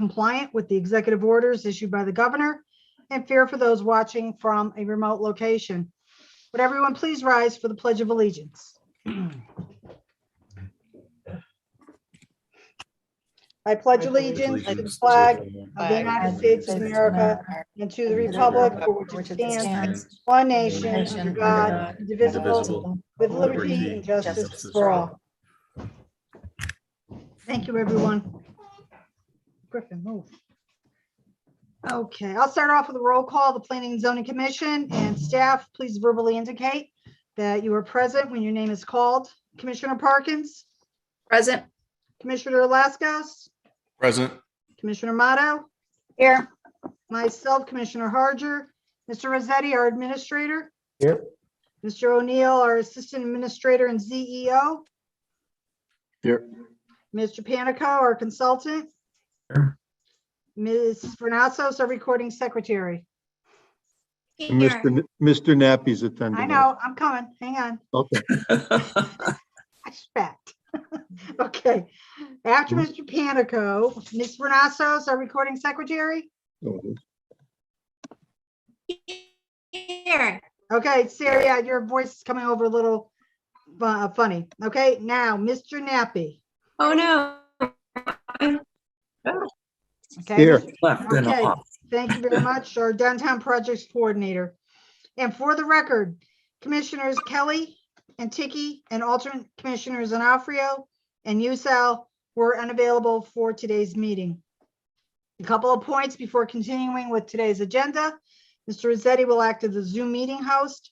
compliant with the executive orders issued by the governor and fair for those watching from a remote location. Would everyone please rise for the Pledge of Allegiance? I pledge allegiance to the flag of the United States of America and to the republic for which it stands, one nation, under God, indivisible, with liberty and justice for all. Thank you, everyone. Griffin, move. Okay, I'll start off with a roll call. The Planning and Zoning Commission and staff, please verbally indicate that you are present when your name is called. Commissioner Parkins? Present. Commissioner Lascos? Present. Commissioner Motto? Here. Myself, Commissioner Harger. Mr. Rossetti, our administrator. Here. Mr. O'Neill, our assistant administrator and CEO. Here. Mr. Panico, our consultant. Here. Ms. Vernazos, our recording secretary. Mr. Nappy's attending. I know, I'm coming. Hang on. Okay. I expect. Okay. After Mr. Panico, Ms. Vernazos, our recording secretary. Here. Okay, Sarah, your voice is coming over a little funny. Okay, now, Mr. Nappy. Oh, no. Okay. Here. Okay, thank you very much, our downtown projects coordinator. And for the record, Commissioners Kelly and Tiki and alternate commissioners Onofrio and Usal were unavailable for today's meeting. A couple of points before continuing with today's agenda. Mr. Rossetti will act as the Zoom meeting host.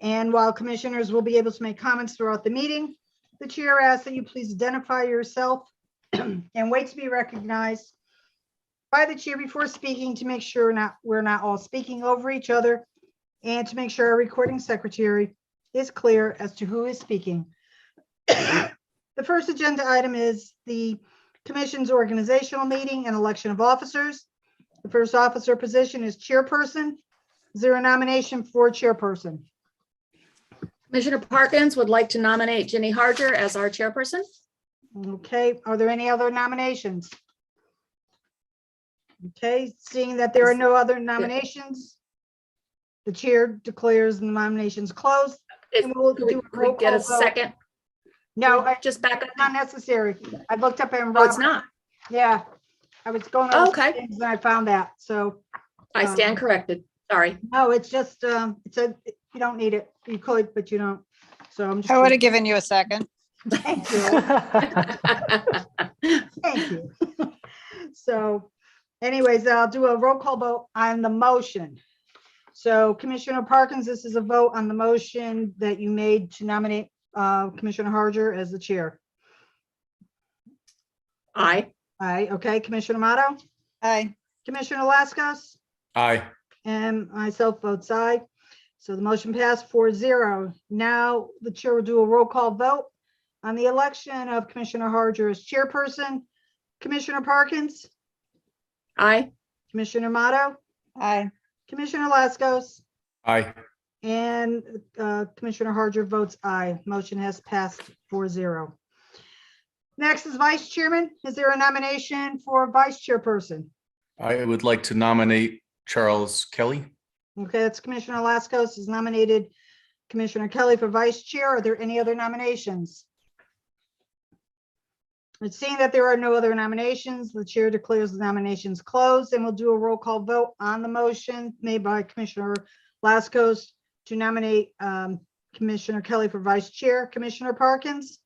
And while commissioners will be able to make comments throughout the meeting, the chair asks that you please identify yourself and wait to be recognized by the chair before speaking to make sure we're not all speaking over each other and to make sure our recording secretary is clear as to who is speaking. The first agenda item is the commission's organizational meeting and election of officers. The first officer position is chairperson. Is there a nomination for chairperson? Commissioner Parkins would like to nominate Jenny Harger as our chairperson. Okay, are there any other nominations? Okay, seeing that there are no other nominations, the chair declares the nominations closed. And we'll Could we do a roll get a call vote. second? No, Just back up. not necessary. I looked up and Oh, it's not. Yeah, I was going over Okay. things and I found that. So I stand corrected. Sorry. no, it's just you don't need it. You could, but you don't. So I'm just. I would have given you a second. Thank you. Thank you. So anyways, I'll do a roll call vote on the motion. So Commissioner Parkins, this is a vote on the motion that you made to nominate Commissioner Harger as the chair. Aye. Aye, okay. Commissioner Motto, Aye. Commissioner Lascos, Aye. and myself votes aye. So the motion passed 4-0. Now the chair will do a roll call vote on the election of Commissioner Harger as chairperson. Commissioner Parkins, Aye. Commissioner Motto, Aye. Commissioner Lascos, Aye. and Commissioner Harger votes aye. Motion has passed 4-0. Next is vice chairman. Is there a nomination for vice chairperson? I would like to nominate Charles Kelly. Okay, that's Commissioner Lascos has nominated Commissioner Kelly for vice chair. Are there any other nominations? It's seeing that there are no other nominations, the chair declares the nominations closed, and we'll do a roll call vote on the motion made by Commissioner Lascos to nominate Commissioner Kelly for vice chair. Commissioner Parkins,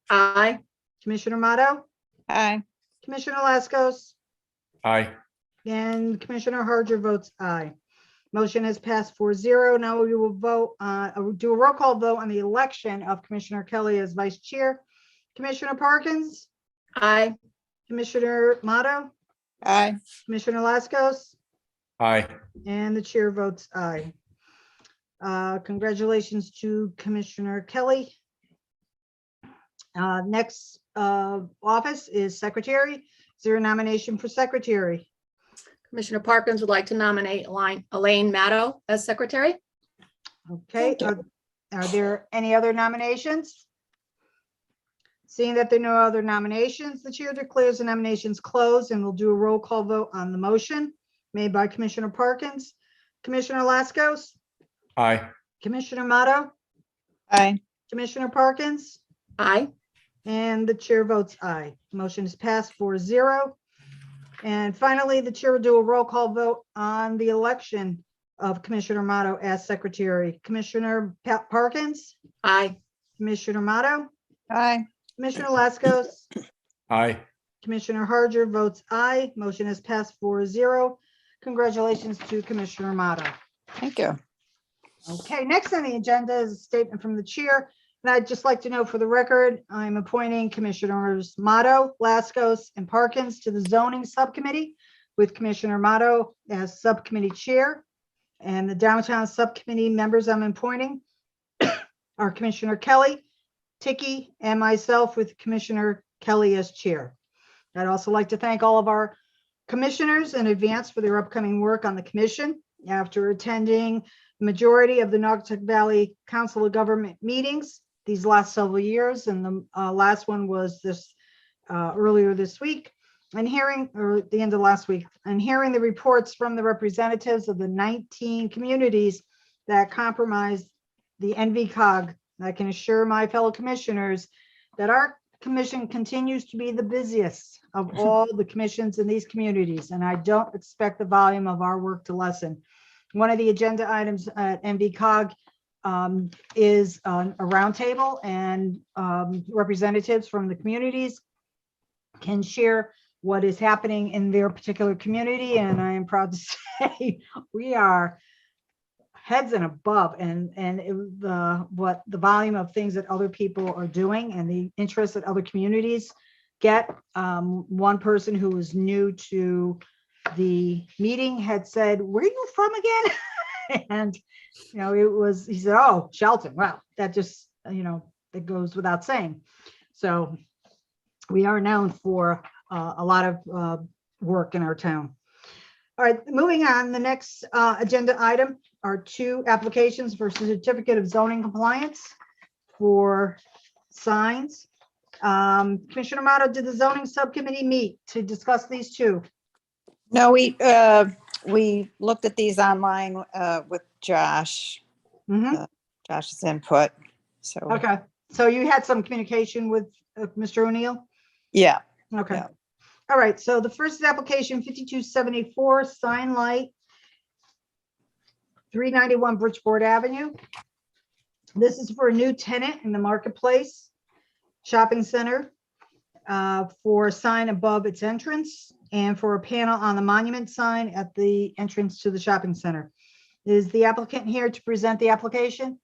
Aye. Commissioner Motto, Aye. Commissioner Lascos, Aye. and Commissioner Harger votes aye. Motion has passed 4-0. Now we will vote, do a roll call vote on the election of Commissioner Kelly as vice chair. Commissioner Parkins, Aye. Commissioner Motto, Aye. Commissioner Lascos, Aye. and the chair votes aye. Congratulations to Commissioner Kelly. Next office is secretary. Is there a nomination for secretary? Commissioner Parkins would like to nominate Elaine Maddow as secretary. Okay, are there any other nominations? Seeing that there are no other nominations, the chair declares the nominations closed and will do a roll call vote on the motion made by Commissioner Parkins, Commissioner Lascos, Aye. Commissioner Motto, Aye. Commissioner Parkins, Aye. and the chair votes aye. Motion is passed 4-0. And finally, the chair will do a roll call vote on the election of Commissioner Motto as secretary. Commissioner Parkins, Aye. Commissioner Motto, Aye. Commissioner Lascos, Aye. Commissioner Harger votes aye. Motion is passed 4-0. Congratulations to Commissioner Motto. Thank you. Okay, next on the agenda is a statement from the chair. And I'd just like to know for the record, I'm appointing Commissioners Motto, Lascos, and Parkins to the zoning subcommittee with Commissioner Motto as subcommittee chair. And the downtown subcommittee members I'm appointing are Commissioner Kelly, Tiki, and myself with Commissioner Kelly as chair. I'd also like to thank all of our commissioners in advance for their upcoming work on the commission. After attending the majority of the Naugatuck Valley Council of Government meetings these last several years, and the last one was this earlier this week, and hearing, or at the end of last week, and hearing the reports from the representatives of the 19 communities that comprise the NVCOG, I can assure my fellow commissioners that our commission continues to be the busiest of all the commissions in these communities, and I don't expect the volume of our work to lessen. One of the agenda items at NVCOG is a roundtable, and representatives from the communities can share what is happening in their particular community. And I am proud to say we are heads and above, and what the volume of things that other people are doing and the interest that other communities get. One person who was new to the meeting had said, "Where are you from again?" And he said, "Oh, Shelton." Well, that just, that goes without saying. So we are known for a lot of work in our town. All right, moving on, the next agenda item are 2 applications for certificate of zoning compliance for signs. Commissioner Motto, did the zoning subcommittee meet to discuss these 2? No, we looked at these online with Josh, Mhm. Josh's input. So, Okay, so you had some communication with Mr. O'Neill? yeah. Okay. Yeah. All right, so the first is application 5274, sign light, 391 Bridgeport Avenue. This is for a new tenant in the Marketplace Shopping Center for a sign above its entrance and for a panel on the monument sign at the entrance to the shopping center. Is the applicant here to present the application?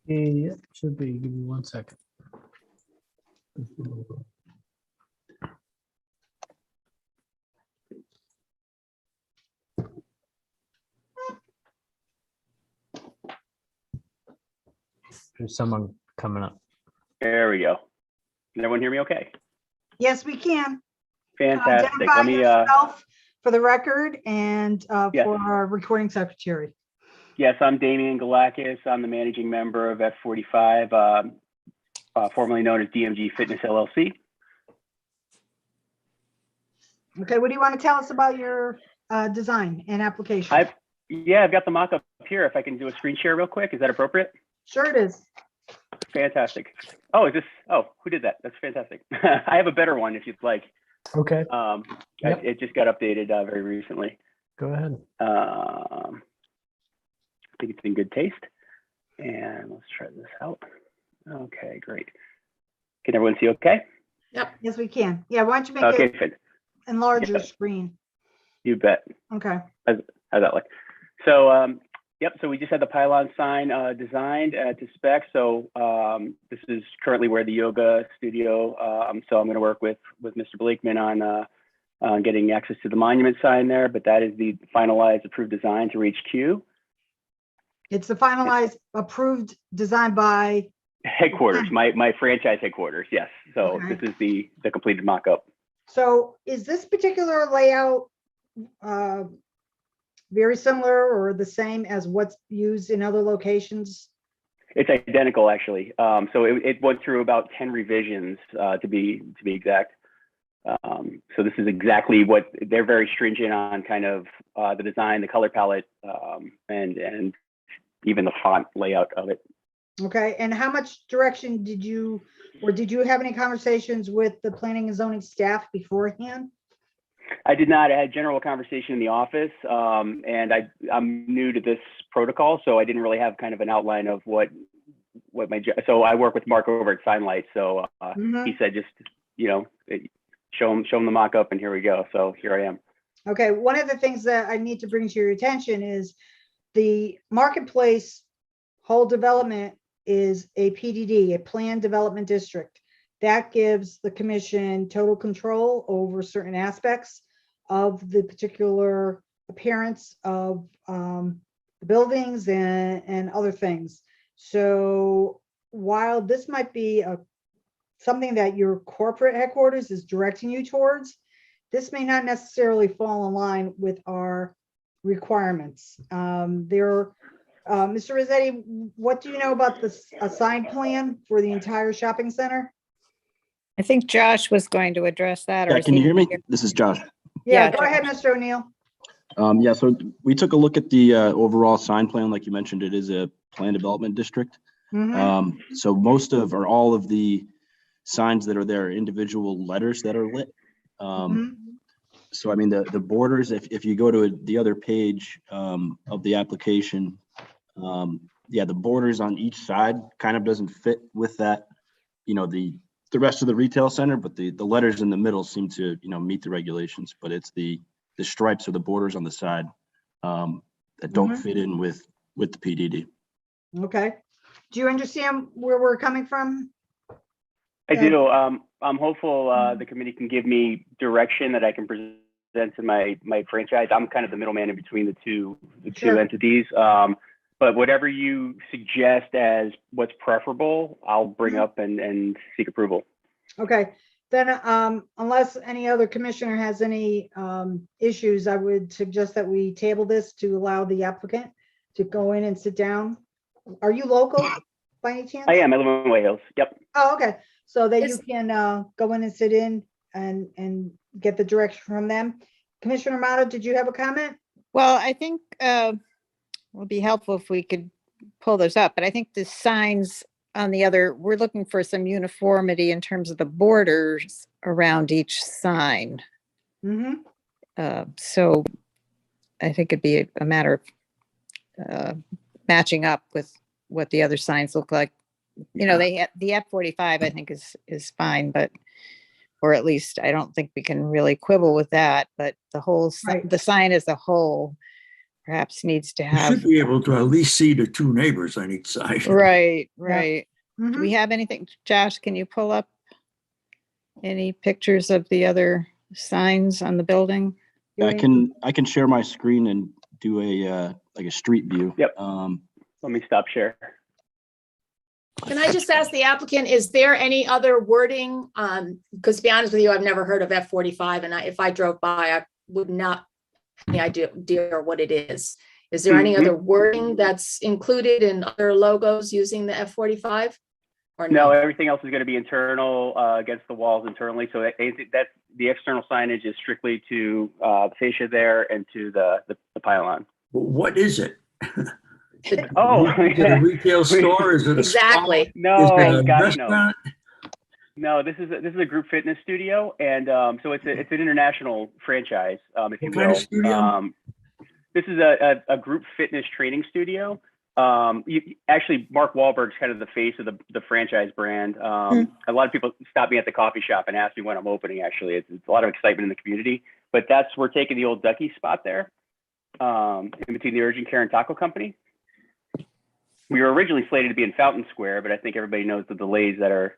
Yeah, should be. Give me 1 second. There's someone coming up. There we go. Can everyone hear me okay? Yes, we can. Fantastic. Identify Let me, yourself for the record and Yes. for our recording secretary. yes, I'm Damian Galakis. I'm the managing member of F45, formerly known as DMG Fitness LLC. Okay, what do you want to tell us about your design and application? I've got the mock-up here. If I can do a screen share real quick, is that appropriate? Sure it is. Fantastic. Oh, who did that? That's fantastic. I have a better one if you'd like. Okay, Yep. It just got updated very recently. go ahead. I think it's in good taste. And let's try this out. Okay, great. Can everyone see okay? Yes, we can. Yeah, why don't you make Okay, it good. enlarge your Yeah. screen? You bet. Okay. How's that look? So, yep, so we just had the pylon sign designed to spec. So this is currently where the yoga studio, so I'm gonna work with Mr. Blakeman on getting access to the monument sign there, but that is the finalized approved design through HQ. It's the finalized approved design by, Headquarters, my franchise headquarters, yes. So Okay. this is the completed mock-up. so is this particular layout very similar or the same as what's used in other locations? It's identical, actually. So it went through about 10 revisions to be exact. So this is exactly what they're very stringent on, kind of the design, the color palette, and even the font layout of it. Okay, and how much direction did you have any conversations with the planning and zoning staff beforehand? I did not. I had general conversation in the office, and I'm new to this protocol, so I didn't really have kind of an outline of what so I work with Mark over at Signlight. So he said, just, show him the mock-up, and here we go. So here I am. Okay, one of the things that I need to bring to your attention is the marketplace whole development is a PDD, a planned development district. That gives the commission total control over certain aspects of the particular appearance of the buildings and other things. So while this might be something that your corporate headquarters is directing you towards, this may not necessarily fall in line with our requirements. Mr. Rossetti, what do you know about this sign plan for the entire shopping center? I think Josh was going to address that. Or Yeah, is can you he hear me? here? This is Josh. Yeah, Yeah, go ahead, Mr. O'Neill. Yeah, so we took a look at the overall sign plan. Like you mentioned, it is a planned development district. Mhm. So most of or all of the signs that are there are individual letters that are lit. Mhm. So I mean, the borders, if you go to the other page of the application, yeah, the borders on each side kind of doesn't fit with that, the rest of the retail center, but the letters in the middle seem to, meet the regulations, but it's the stripes or the borders on the side that don't fit in with the PDD. Okay. Do you understand where we're coming from? I do. I'm hopeful the committee can give me direction that I can present to my franchise. I'm kind of the middleman in between the two Sure. entities. But whatever you suggest as what's preferable, I'll bring up and seek approval. Okay, then unless any other commissioner has any issues, I would suggest that we table this to allow the applicant to go in and sit down. Are you local by any chance? I am. I live in White Hills. Yep. Oh, okay. So that you Is- can go in and sit in and get the direction from them. Commissioner Amato, did you have a comment? Well, I think it would be helpful if we could pull those up, but I think the signs on the other, we're looking for some uniformity in terms of the borders around each sign. Mm-hmm. So I think it'd be a matter of matching up with what the other signs look like. The F-45, I think is fine, but, or at least I don't think we can really quibble with that, but Right. the sign as a whole perhaps needs to You have. should be able to at least see the two neighbors on each side. Right. Do Mhm. we have anything? Josh, can you pull up any pictures of the other signs on the building? I can share my screen and do a like a street view. Yep. Let me stop share. Can I just ask the applicant, is there any other wording? Because to be honest with you, I've never heard of F-45, and if I drove by, I would not have any idea what it is. Is there any other wording that's included in other logos using the F-45? Or No, no? everything else is going to be internal against the walls internally. So that's the external signage is strictly to the fascia there and to the pylon. What is it? Oh, Is it a retail store? Is it a spa? Exactly. Is it No, a gosh, no. restaurant? No, this is a group fitness studio, and so it's an international franchise, if you What will. kind of studio? This is a group fitness training studio. Actually, Mark Wahlberg's kind of the face of the franchise brand. A lot of people stop me at the coffee shop and ask me when I'm opening. Actually, it's a lot of excitement in the community. But we're taking the old Ducky spot there, in between the Urgent Care and Taco Company. We were originally slated to be in Fountain Square, but I think everybody knows the delays that are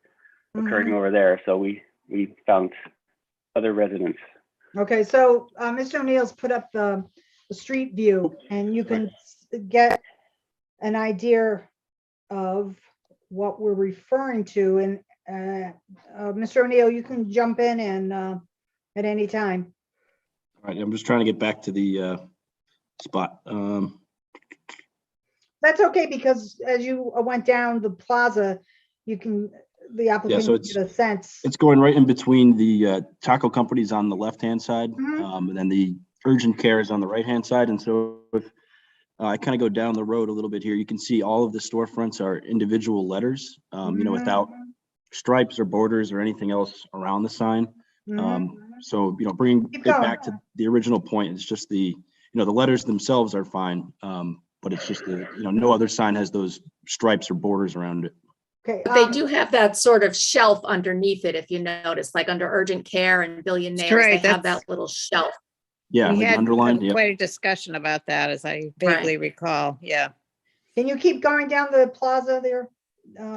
occurring over there. So we found other residents. Okay, so Mr. O'Neill's put up the street view, and you can get an idea of what we're referring to. And Mr. O'Neill, you can jump in and at any time. All right, I'm just trying to get back to the spot. that's okay, because as you went down the plaza, you can, the applicant can it's- get a sense. It's going right in between the taco companies on the left-hand side, Mhm. and then the urgent care is on the right-hand side. And so if I kind of go down the road a little bit here, you can see all of the storefronts are individual letters, you know, without stripes or borders or anything else around the sign. Mhm. So, you know, bringing Keep it going. back to the original point, it's just the letters themselves are fine. But it's just no other sign has those stripes or borders around it. Okay. But they do have that sort of shelf underneath it, if you notice, like under urgent care and billionaires, they right, have that's- that little shelf. Yeah, We like had underlined. Yeah. quite a discussion about that, as I vaguely recall. Yeah. Can you keep going down the plaza there?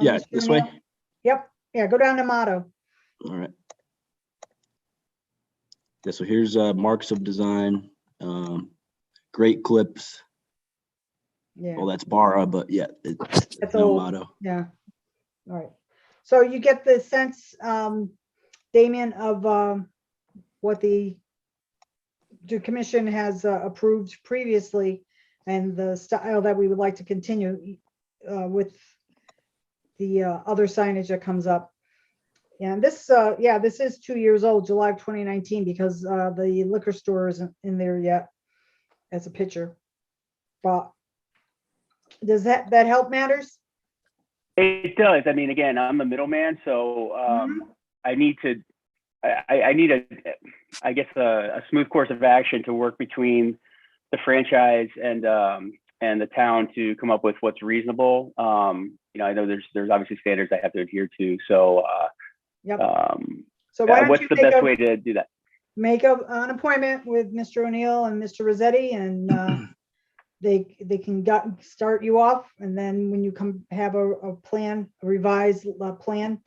Yeah, Mr. this way. O'Neill? Yep. Yeah, go down to Motto. All right. Yeah, so here's marks of design, great clips. Yeah, Well, that's Bara, but yeah, it's that's no old. motto. Yeah. All right. So you get the sense, Damien, of what the commission has approved previously, and the style that we would like to continue with the other signage that comes up. And this, yeah, this is 2 years old, July of 2019, because the liquor store isn't in there yet as a picture. But does that help matters? It does. I mean, again, I'm the middleman, so I need to, I need I guess a smooth course of action to work between the franchise and the town to come up with what's reasonable. You know, I know there's obviously standards I have to adhere to. So, Yep. So why don't what's you the make best way to do that? make an appointment with Mr. O'Neill and Mr. Rossetti, and they can start you off, and then when you come have a plan, a revised plan,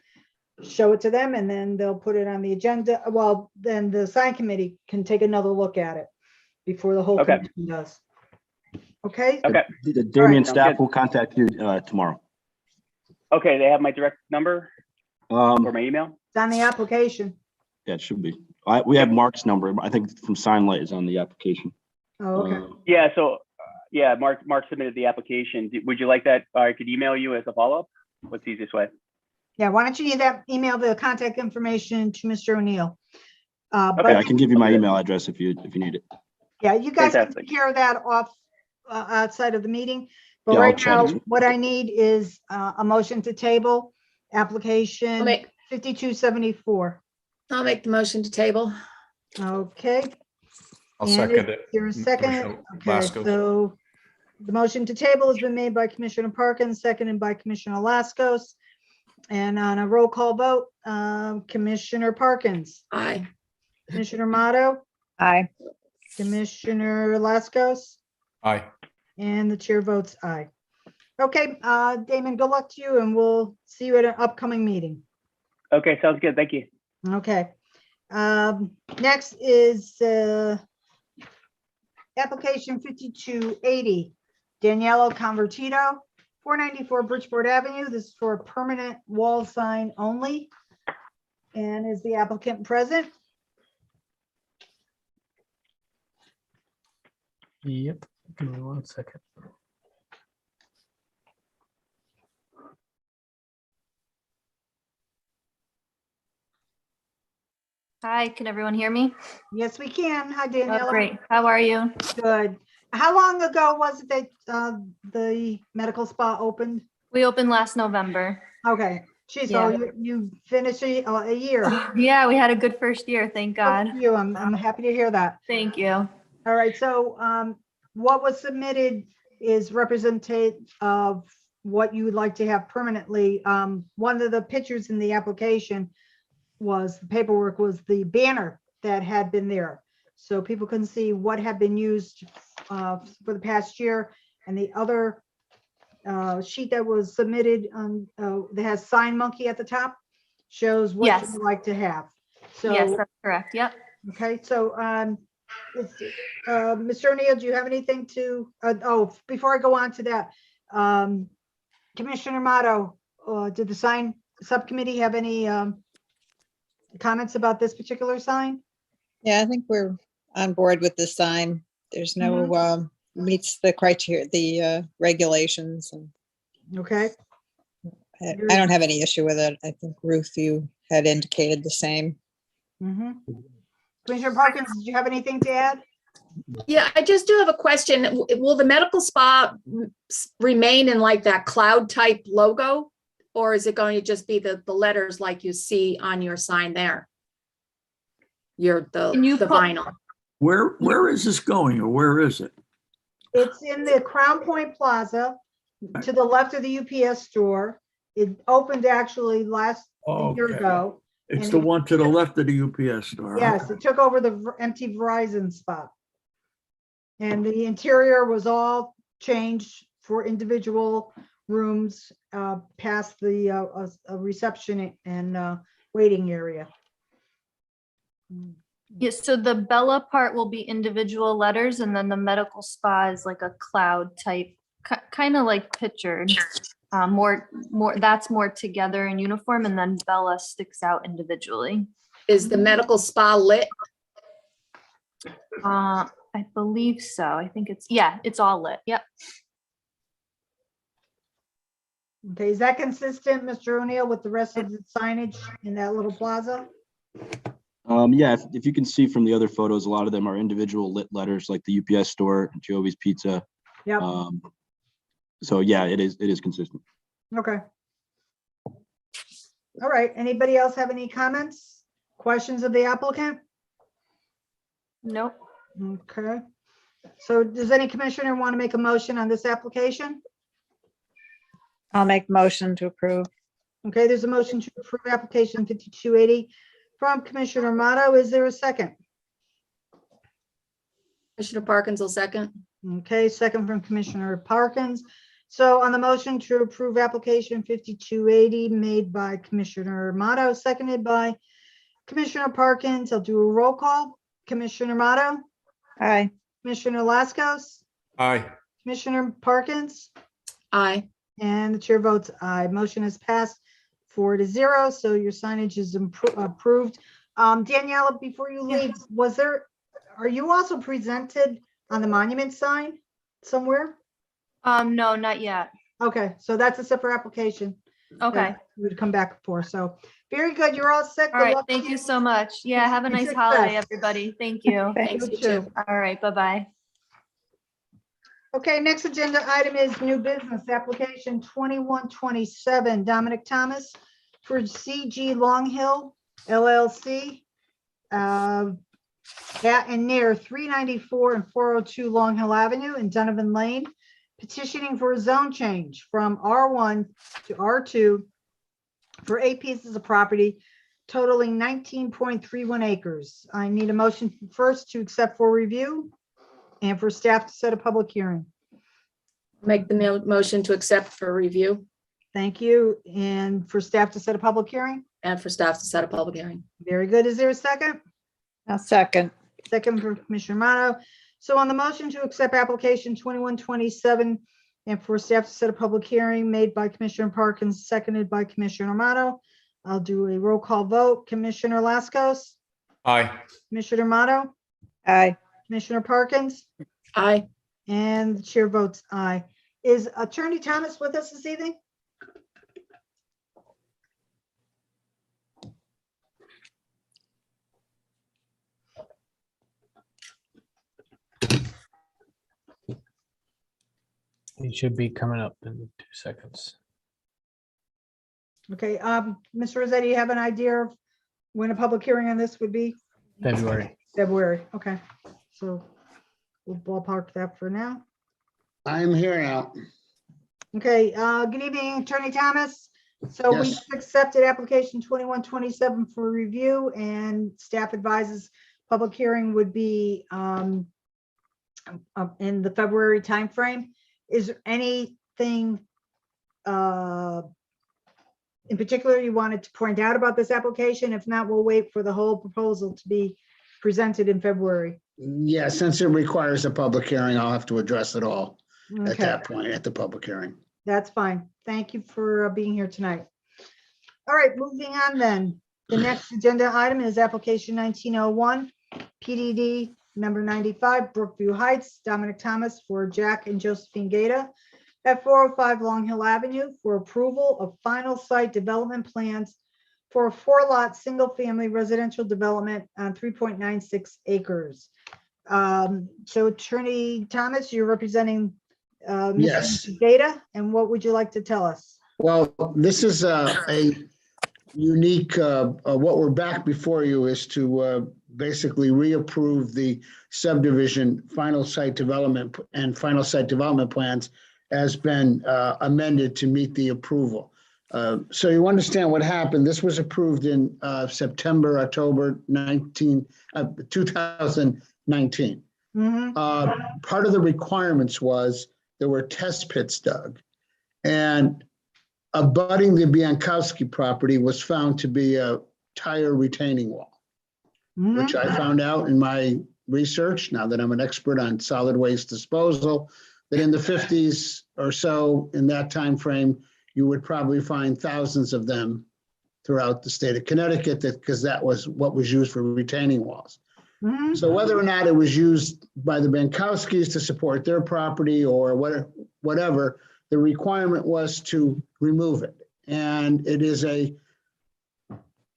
show it to them, and then they'll put it on the agenda. Well, then the sign committee can take another look at it before the whole Okay. commission does. Okay? Okay. The Damien sounds staff good. will contact you tomorrow. Okay. They have my direct number or my email. It's on the application. Yeah, it should be. We have Mark's number. I think from Signlight is on the application. Oh, okay. Yeah. So, yeah, Mark submitted the application. Would you like that? I could email you as a follow-up. What's the easiest way? Yeah, why don't you email the contact information to Mr. O'Neill? Okay, But I can give you my email address if you need it. yeah, you guys can Fantastic. take care of that off outside of the meeting. But Yeah, I'll right chat now, it. what I need is a motion to table I'll application make 5274. the motion to table. Okay. I'll And second is it. there a second? Commissioner Okay, Lasko. so the motion to table has been made by Commissioner Parkins, seconded by Commissioner Laskos. And on a roll call vote, Commissioner Parkins, Aye. Commissioner Motto, Aye. Commissioner Laskos, Aye. and the chair votes aye. Okay, Damon, good luck to you, and we'll see you at an upcoming meeting. Okay. Sounds good. Thank you. Okay. Next is application 5280, Daniela Convertito, 494 Bridgeport Avenue. This is for a permanent wall sign only. And is the applicant present? Yep. Give me 1 second. Hi, can everyone hear me? Yes, we can. Hi, Oh, Daniela. great. How are you? Good. How long ago was it that the medical spa opened? We opened last November. Okay. Geez, so Yeah. you finished a year. Yeah, we had a good first year, thank Good God. for you. I'm happy to hear that. Thank you. All right, so what was submitted is representative of what you would like to have permanently. One of the pictures in the application the paperwork was the banner that had been there. So people can see what had been used for the past year. And the other sheet that was submitted that has Sign Monkey at the top shows what Yes. you'd like to have. So, Yes, that's correct. Yep. okay, so Mr. O'Neill, do you have anything to, before I go on to that, Commissioner Motto, did the sign subcommittee have any comments about this particular sign? Yeah, I think we're on board with the sign. There's no meets the criteria, the regulations, and Okay, I don't have any issue with it. I think Ruth, you had indicated the same. mhm. Commissioner Parkins, did you have anything to add? Yeah, I just do have a question. Will the medical spa remain in like that cloud type logo? Or is it going to just be the letters like you see on your sign there? Can you The put- vinyl. Where is this going, or where is it? It's in the Crown Point Plaza to the left of the UPS store. It opened actually last year Okay. ago. It's and the it- one to the left of the UPS store. Yes, Okay. it took over the empty Verizon spot. And the interior was all changed for individual rooms past the reception and waiting area. Yes, so the Bella part will be individual letters, and then the medical spa is like a cloud type, kind of like pictured. That's more together in uniform, and then Bella sticks out individually. Is the medical spa lit? I believe so. I think it's all lit. Yep. Okay, is that consistent, Mr. O'Neill, with the rest of the signage in that little plaza? Yeah, if you can see from the other photos, a lot of them are individual lit letters like the UPS store, Joey's Pizza. Yep, So yeah, it is consistent. okay. All right, anybody else have any comments, questions of the applicant? Nope. Okay, so does any commissioner want to make a motion on this application? I'll make motion to approve. Okay, there's a motion to approve application 5280 from Commissioner Motto. Is there a second? Commissioner Parkins will second. Okay, second from Commissioner Parkins. So on the motion to approve application 5280 made by Commissioner Motto, seconded by Commissioner Parkins, I'll do a roll call. Commissioner Motto, Aye. Commissioner Lascos, Aye. Commissioner Parkins, Aye. and the chair votes aye. Motion is passed 4-0, so your signage is approved. Daniela, before you leave, are you also presented on the monument sign somewhere? No, not yet. Okay, so that's a separate application. Okay. that we would come back for. So very good. You're all set. All Good right. luck Thank to you so much. Yeah. Have a And nice success. holiday, everybody. Thank you. Thanks, You you too. too. All right. Bye-bye. Okay, next agenda item is new business application 2127, Dominic Thomas for CG Longhill LLC. At and near 394 and 402 Long Hill Avenue in Donovan Lane, petitioning for a zone change from R1 to R2 for 8 pieces of property totaling 19.31 acres. I need a motion first to accept for review and for staff to set a public hearing. Make the motion to accept for review Thank you. And for staff to set a public hearing? and for staff to set a public hearing. Very good. Is there a second? I'll second. Second from Commissioner Motto. So on the motion to accept application 2127 and for staff to set a public hearing made by Commissioner Parkins, seconded by Commissioner Motto, I'll do a roll call vote. Commissioner Lascos, Aye. Commissioner Motto, Aye. Commissioner Parkins, Aye. and the chair votes aye. Is Attorney Thomas with us this evening? It should be coming up in 2 seconds. Okay, Mr. Rossetti, you have an idea of when a public hearing on this would be? February. February, okay. So we'll ballpark that for now. I'm here now. Okay, good evening, Attorney Thomas. So we Yes. accepted application 2127 for review and staff advises public hearing would be in the February timeframe. Is there anything in particular you wanted to point out about this application? If not, we'll wait for the whole proposal to be presented in February. Yeah, since it requires a public hearing, I'll have to address it all at Okay, that point, at the public hearing. that's fine. Thank you for being here tonight. All right, moving on then. The next agenda item is application 1901, PDD Number 95, Brookview Heights, Dominic Thomas for Jack and Josephine Gata at 405 Longhill Avenue for approval of final site development plans for a 4-lot, single-family residential development on 3.96 acres. So Attorney Thomas, you're representing Yes. Mr. Gata, and what would you like to tell us? Well, this is a unique, what we're back before you is to basically reapprove the subdivision final site development and final site development plans has been amended to meet the approval. So you understand what happened. This was approved in October 2019. Part of the requirements was there were test pits dug, and abutting the Biankowski property was found to be a tire retaining wall, which I found out in my research, now that I'm an expert on solid waste disposal, that in the 50s or so, in that time frame, you would probably find thousands of them throughout the state of Connecticut, because that was what was used for retaining walls. So whether or not it was used by the Biankowskis to support their property or whatever, the requirement was to remove it. And it is a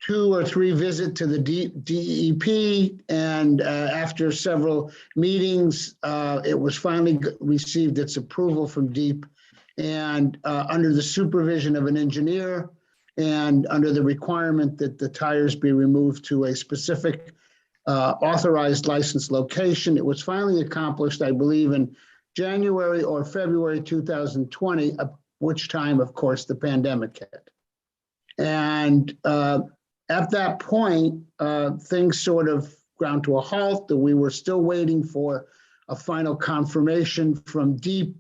2 or 3 visit to the DEP, and after several meetings, it was finally received its approval from DEP, and under the supervision of an engineer and under the requirement that the tires be removed to a specific authorized licensed location. It was finally accomplished, I believe, in January or February 2020, which time, of course, the pandemic hit. And at that point, things sort of ground to a halt, that we were still waiting for a final confirmation from DEP.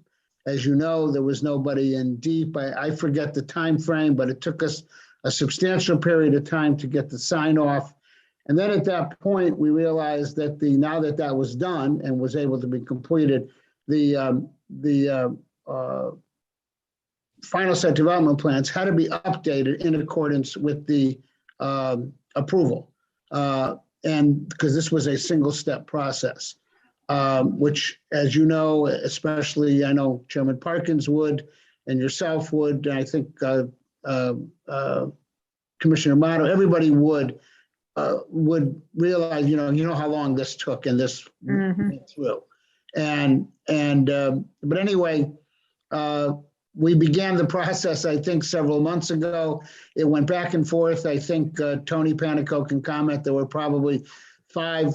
As you know, there was nobody in DEP. I forget the time frame, but it took us a substantial period of time to get the sign off. And then at that point, we realized that now that that was done and was able to be completed, the final site development plans had to be updated in accordance with the approval. And because this was a single step process, which, as you know, especially I know Chairman Parkins would, and yourself would, and I think Commissioner Amato, everybody would realize, you know how long this took and this went through. But anyway, we began the process, I think, several months ago. It went back and forth. I think Tony Panico can comment. There were probably 4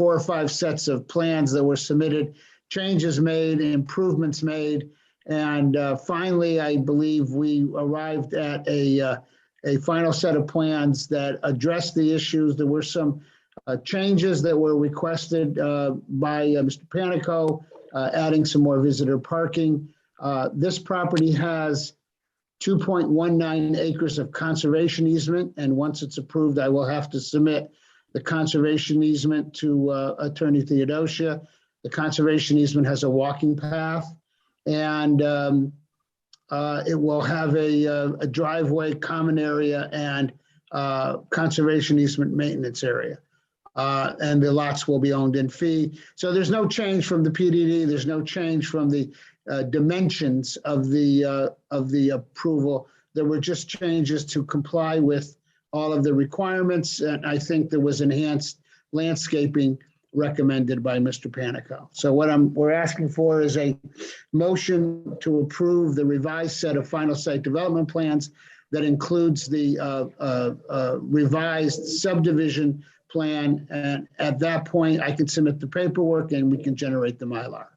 or 5 sets of plans that were submitted, changes made, improvements made. And finally, I believe we arrived at a final set of plans that addressed the issues. There were some changes that were requested by Mr. Panico, adding some more visitor parking. This property has 2.19 acres of conservation easement, and once it's approved, I will have to submit the conservation easement to Attorney Theodosia. The conservation easement has a walking path, and it will have a driveway, common area, and conservation easement maintenance area. And the lots will be owned in fee. So there's no change from the PDD. There's no change from the dimensions of the approval. There were just changes to comply with all of the requirements. And I think there was enhanced landscaping recommended by Mr. Panico. So what we're asking for is a motion to approve the revised set of final site development plans that includes the revised subdivision plan. And at that point, I can submit the paperwork and we can generate the Mylar.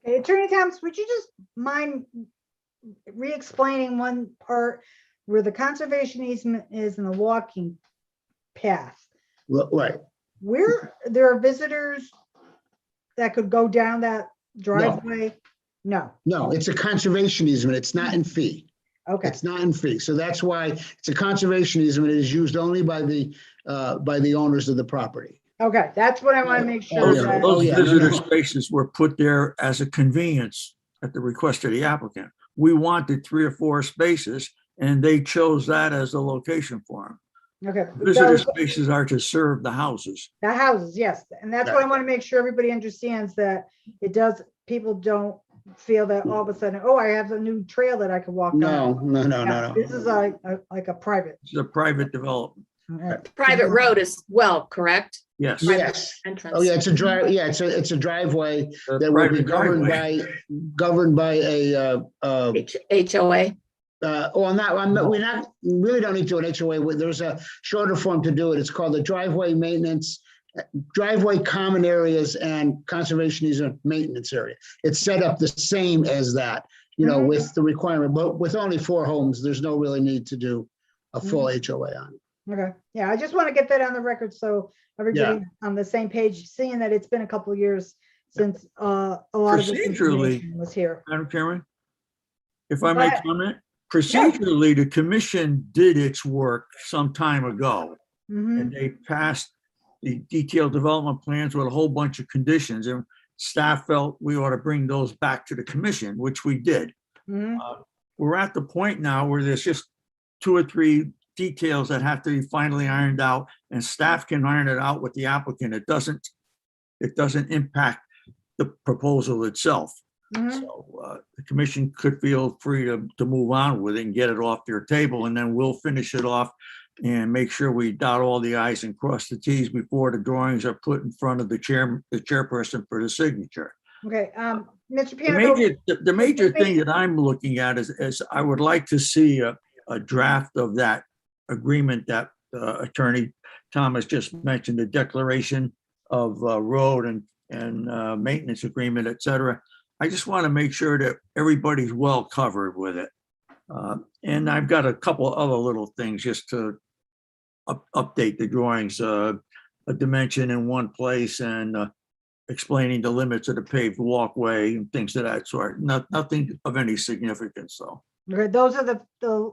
Okay, Attorney Thomas, would you just mind re-explaining one part where the conservation easement is in the walking path? Right. Where there are visitors that could go down that driveway? No. No, it's a conservation easement. It's not in fee. Okay. It's not in fee. So that's why it's a conservation easement. It is used only by the owners of the property. Okay, that's what I want to make sure. yeah. that- Those yeah, visitor no. spaces were put there as a convenience at the request of the applicant. We wanted 3 or 4 spaces and they chose that as the location for them. Okay. Visitor So spaces are to serve the houses. the houses, yes. And that's what I want to make sure everybody understands, that it does, people don't feel that all of a sudden, oh, I have a new trail that I can walk down. No. This is like a private. It's a private development. Private road as well, correct? Yes. Yes. Entrance. Oh, yeah, it's a drive, yeah, it's a driveway A that will be private driveway. governed by a, HOA. well, we really don't need to do an HOA. There's a shorter form to do it. It's called the driveway maintenance, driveway common areas and conservation easement maintenance area. It's set up the same as that, with the requirement, but with only 4 homes, there's no really need to do a full HOA on it. Okay, yeah, I just want to get that on the record so everybody on the same page, seeing that it's been a couple of years since a lot of this information was here. Madam Chairman, if I may comment, procedurally, the commission did its work some time ago. And they passed the detailed development plans with a whole bunch of conditions, and staff felt we ought to bring those back to the commission, which we did. We're at the point now where there's just 2 or 3 details that have to be finally ironed out, and staff can iron it out with the applicant. It doesn't impact the proposal itself. So the commission could feel free to move on with it and get it off their table, and then we'll finish it off and make sure we dot all the i's and cross the t's before the drawings are put in front of the chairperson for the signature. Okay, Mr. Piano. The major thing that I'm looking at is I would like to see a draft of that agreement that Attorney Thomas just mentioned, the declaration of road and maintenance agreement, et cetera. I just want to make sure that everybody's well covered with it. And I've got a couple other little things just to update the drawings, a dimension in one place and explaining the limits of the paved walkway and things of that sort. Nothing of any significance, though. Okay, those are the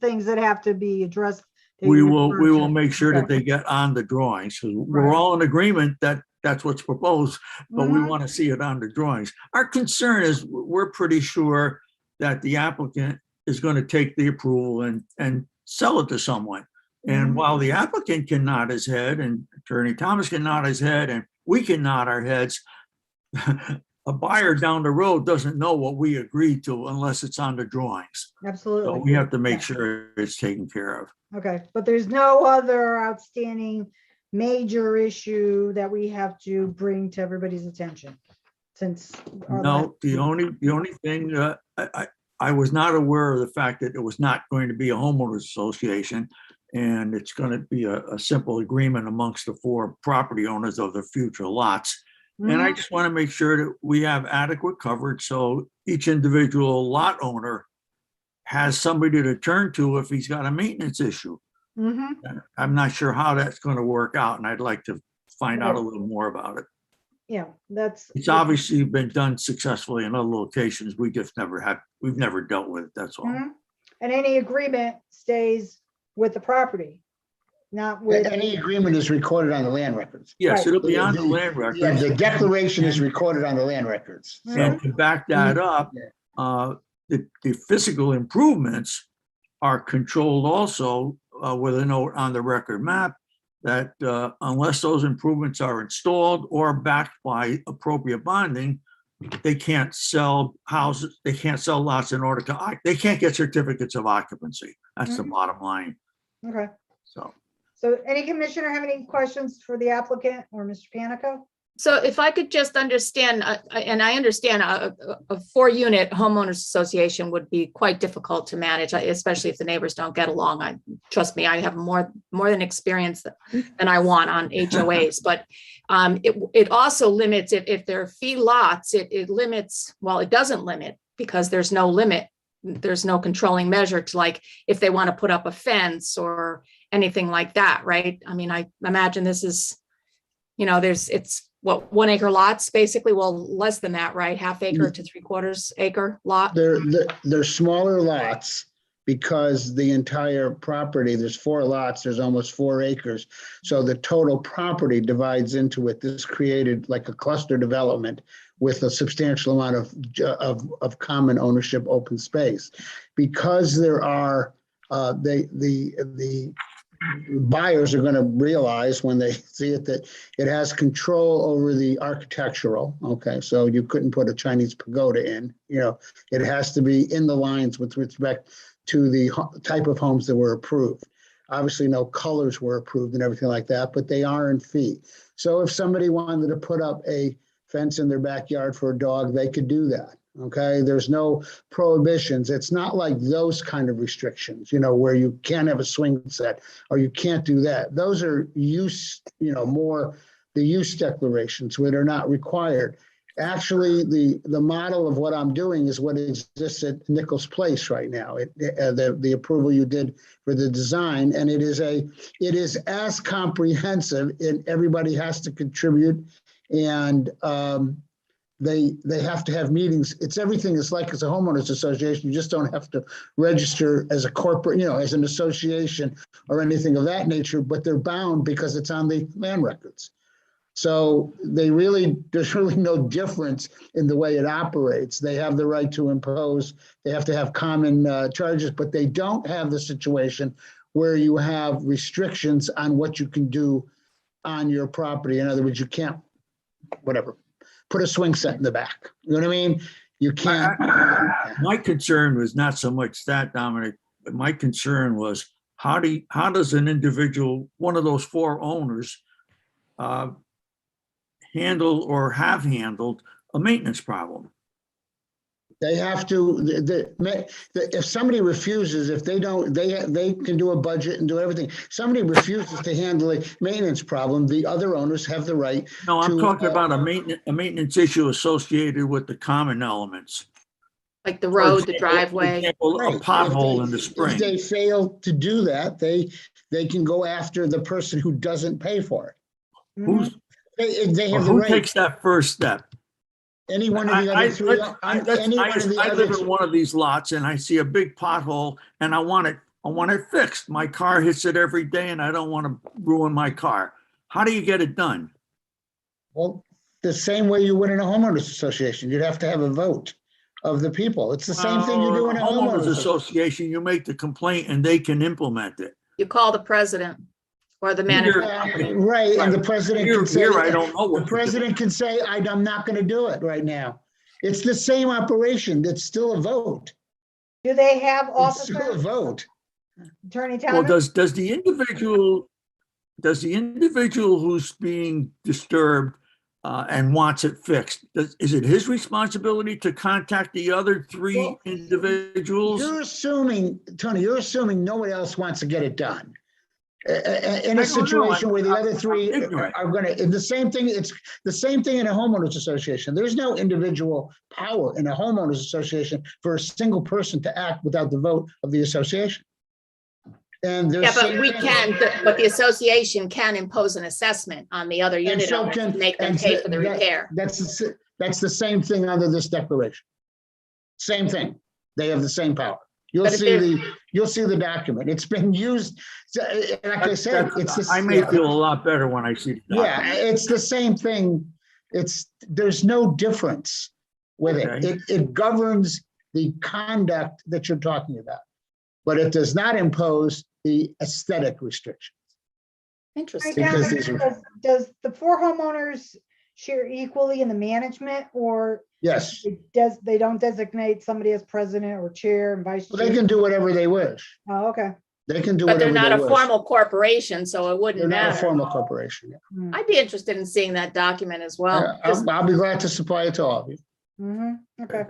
things that have to be addressed. We will make sure that they get on the drawings. We're all in agreement that that's what's proposed, but we want to see it on the drawings. Our concern is we're pretty sure that the applicant is going to take the approval and sell it to someone. And while the applicant can nod his head and Attorney Thomas can nod his head and we can nod our heads, a buyer down the road doesn't know what we agreed to unless it's on the drawings. Absolutely. So we have to make sure it's taken care of. Okay, but there's no other outstanding major issue that we have to bring to everybody's attention since. No, the only thing I was not aware of the fact that it was not going to be a homeowners association, and it's going to be a simple agreement amongst the 4 property owners of the future lots. And I just want to make sure that we have adequate coverage so each individual lot owner has somebody to turn to if he's got a maintenance issue. I'm not sure how that's going to work out, and I'd like to find out a little more about it. Yeah, It's obviously been done successfully in other locations. We've never dealt with it, that's all. And any agreement stays with the property, not with. Any agreement is recorded on the land records. Yes, it'll be on the land records. Yeah, the declaration is recorded on the land records. And to back that up, the physical improvements are controlled also with a note on the record map that unless those improvements are installed or backed by appropriate bonding, they can't sell houses, they can't sell lots in order to, they can't get certificates of occupancy. That's the bottom line. Okay. So any commissioner have any questions for the applicant or Mr. Panico? So if I could just understand, and I understand a 4-unit homeowners association would be quite difficult to manage, especially if the neighbors don't get along. Trust me, I have more than experience than I want on HOAs, but it also limits, if they're fee lots, it limits, well, it doesn't limit because there's no limit. There's no controlling measure to, like, if they want to put up a fence or anything like that, right? I mean, I imagine this is, it's what, 1 acre lots, basically, well, less than that, right? ½ acre to 3/4 acre lot. They're smaller lots because the entire property, there's 4 lots, there's almost 4 acres. So the total property divides into it. This created like a cluster development with a substantial amount of common ownership, open space. Because there are, the buyers are gonna realize when they see it that it has control over the architectural, okay? So you couldn't put a Chinese pagoda in, it has to be in the lines with respect to the type of homes that were approved. Obviously, no colors were approved and everything like that, but they are in fee. So if somebody wanted to put up a fence in their backyard for a dog, they could do that. Okay, there's no prohibitions. It's not like those kind of restrictions, where you can't have a swing set or you can't do that. Those are use, more the use declarations where they're not required. Actually, the model of what I'm doing is what exists at Nichols Place right now. The approval you did for the design, and it is as comprehensive, and everybody has to contribute, and they have to have meetings. It's everything is like as a homeowners association. You just don't have to register as a corporate, as an association or anything of that nature, but they're bound because it's on the land records. So there's really no difference in the way it operates. They have the right to impose, they have to have common charges, but they don't have the situation where you have restrictions on what you can do on your property. In other words, you can't, put a swing set in the back. You know what I mean? You can't. My concern was not so much that, Dominic, but my concern was how does an individual, one of those four owners, handle or have handled a maintenance problem? They have to, if somebody refuses, if they don't, they can do a budget and do everything. Somebody refuses to handle a maintenance problem, the other owners have the right. No, I'm talking about a maintenance issue associated with the common elements. Like the road, the For driveway. example, a pothole in the spring. If they fail to do that, they can go after the person who doesn't pay for it. They have the Who right. takes that first step? Any one of the other three. I live in one of these lots and I see a big pothole and I want it fixed. My car hits it every day and I don't want to ruin my car. How do you get it done? Well, the same way you would in a homeowners association. You'd have to have a vote of the people. It's the same thing you do in a homeowners association. You make the complaint and they can implement it. You call the president or the manager. Right, and the president can say, I don't know. The president can say, I'm not going to do it right now. It's the same operation. It's still a vote. Do they have It's still a officers? vote. Attorney Well, Thomas? does the individual who's being disturbed and wants it fixed, is it his responsibility to contact the other three individuals? You're assuming, Tony, nobody else wants to get it done. In a situation where the other three are going to, the same thing, it's the same thing in a homeowners association. There's no individual power in a homeowners association for a single person to act without the vote of the association. And there's but the association can impose an assessment on the other unit owners to make them pay for the repair. That's the same thing under this declaration. Same thing. They have the same power. You'll see the document. It's been used. Like I said, I may feel a lot better when I see the document. Yeah, it's the same thing. There's no difference with it. It governs the conduct that you're talking about, but it does not impose the aesthetic restrictions. Interesting. Does the four homeowners share equally in the management, or yes, they don't designate somebody as president or chair and vice chair? Well, they can do whatever they wish. Oh, okay. They can do but whatever they're not they a wish. formal corporation, so it wouldn't They're matter. not a formal corporation. Yeah. I'd be interested in seeing that document as well. I'll be glad to supply it to all of you. Okay.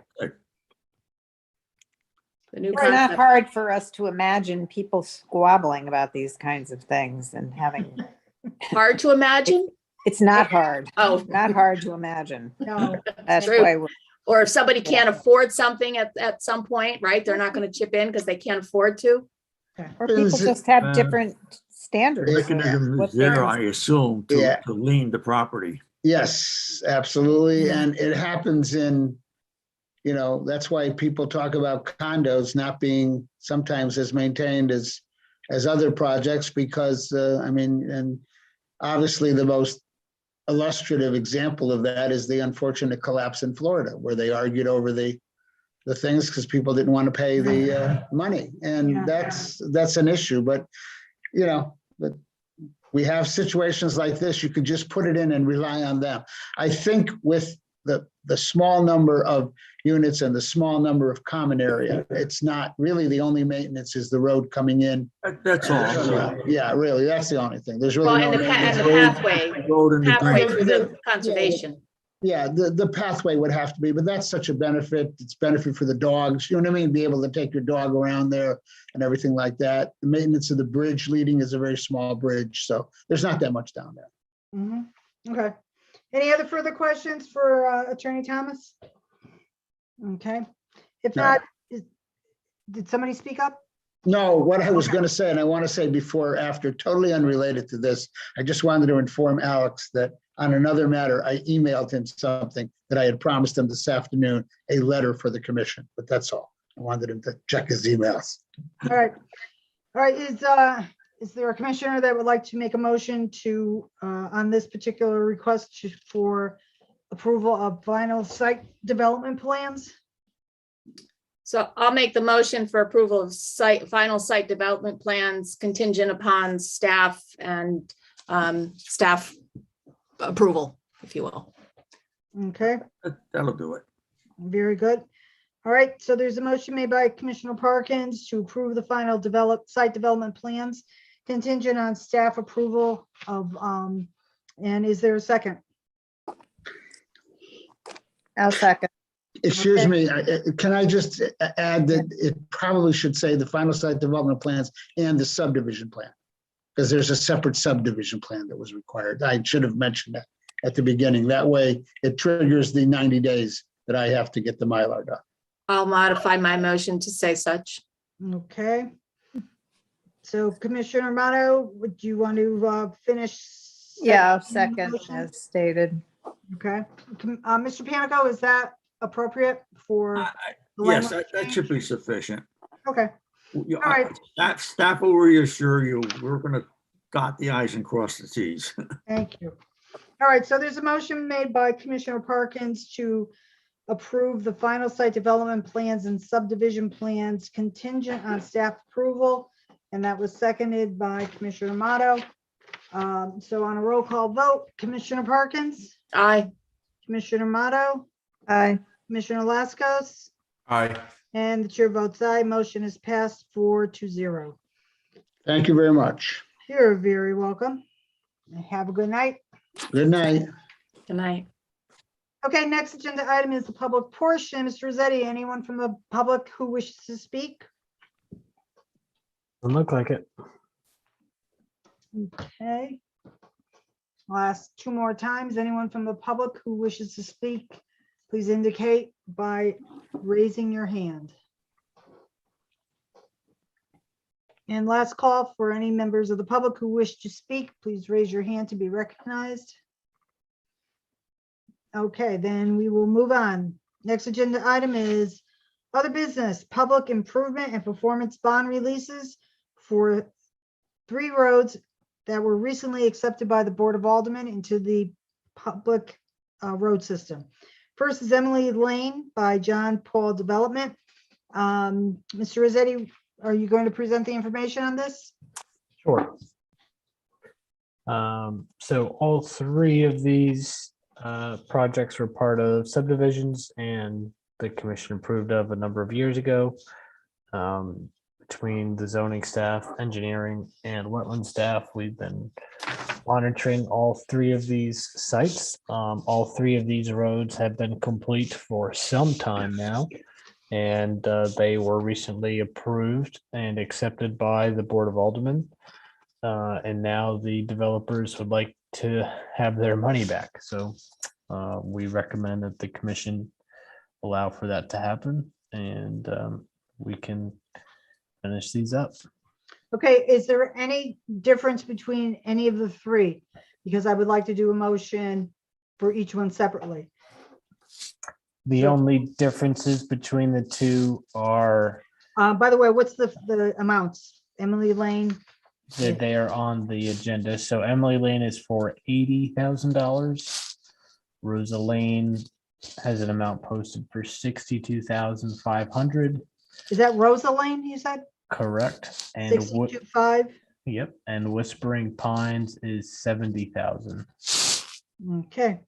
The new It's not concept. hard for us to imagine people squabbling about these kinds of things and having, Hard to imagine? it's not hard. Oh, Not hard to imagine. No. That's True. why we're, or if somebody can't afford something at some point, right? They're not going to chip in because they can't afford to. or people just have different standards. for Mechanism what is there, they're- I assume, to lien the property. Yes, absolutely. And it happens in, that's why people talk about condos not being sometimes as maintained as other projects, because, and obviously the most illustrative example of that is the unfortunate collapse in Florida, where they argued over the things because people didn't want to pay the money. And that's an issue. But, but we have situations like this, you can just put it in and rely on them. I think with the small number of units and the small number of common area, it's not really the only maintenance is the road coming in. That's all. Yeah, really, that's the only thing. There's Well, really and no. the and the maintenance. pathway, Road and the pathway drainage. through the conservation. Yeah, the pathway would have to be, but that's such a benefit. It's benefit for the dogs, you know what I mean? Be able to take your dog around there and everything like that. The maintenance of the bridge leading is a very small bridge, so there's not that much down there. Mhm. Okay. Any other further questions for Attorney Thomas? Okay. If No. not, did somebody speak up? No, what I was Okay. gonna say, and I want to say before, or after, totally unrelated to this, I just wanted to inform Alex that on another matter, I emailed him something that I had promised him this afternoon, a letter for the commission, but that's all. I wanted him to check his emails. All right. All right, is there a commissioner that would like to make a motion to, on this particular request for approval of final site development plans? So I'll make the motion for approval of final site development plans contingent upon staff and staff approval, if you will. Okay, That'll do it. very good. All right, so there's a motion made by Commissioner Parkins to approve the final site development plans contingent on staff approval of, and is there a second? I'll second. Excuse me, can I just add that it probably should say the final site development plans and the subdivision plan? Because there's a separate subdivision plan that was required. I should have mentioned that at the beginning. That way it triggers the 90 days that I have to get the Mylar done. I'll modify my motion to say such. Okay. So Commissioner Amato, would you want to finish? Yeah, I'll seconding the second motion? as stated. Okay. Mr. Panico, is that appropriate for? the Yes, language that change? should be sufficient. Okay, You- all right. Staff will reassure you, we're gonna dot the i's and cross the t's. Thank you. All right, so there's a motion made by Commissioner Parkins to approve the final site development plans and subdivision plans contingent on staff approval. And that was seconded by Commissioner Amato. So on a roll call vote, Commissioner Parkins, Aye. Commissioner Amato, Aye. Commissioner Lascos, Aye. and the chair votes aye. Motion is passed 4-0. Thank you very much. You're very welcome. Have a good night. Good night. Good night. Okay, next agenda item is the public portion. Mr. Rossetti, anyone from the public who wishes to speak? Doesn't look like it. Okay. I'll ask two more times. Anyone from the public who wishes to speak, please indicate by raising your hand. And last call for any members of the public who wish to speak, please raise your hand to be recognized. Okay, then we will move on. Next agenda item is other business, public improvement and performance bond releases for 3 roads that were recently accepted by the Board of Aldermen into the public road system. First is Emily Lane by John Paul Development. Mr. Rossetti, are you going to present the information on this? Sure. So all 3 of these projects were part of subdivisions and the commission approved of a number of years ago. Between the zoning staff, engineering, and wetland staff, we've been monitoring all 3 of these sites. All 3 of these roads have been complete for some time now, and they were recently approved and accepted by the Board of Aldermen. And now the developers would like to have their money back. So we recommend that the commission allow for that to happen, and we can finish these up. Okay, is there any difference between any of the 3? Because I would like to do a motion for each one separately. The So- only differences between the 2 are By the way, what's the amounts? Emily Lane, that they are on the agenda. So Emily Lane is for $80,000. Rosa Lane has an amount posted for $62,500. is that Rosa Lane, you said? Correct. And 62.5? Yep, and Whispering Pines is 70,000. Okay.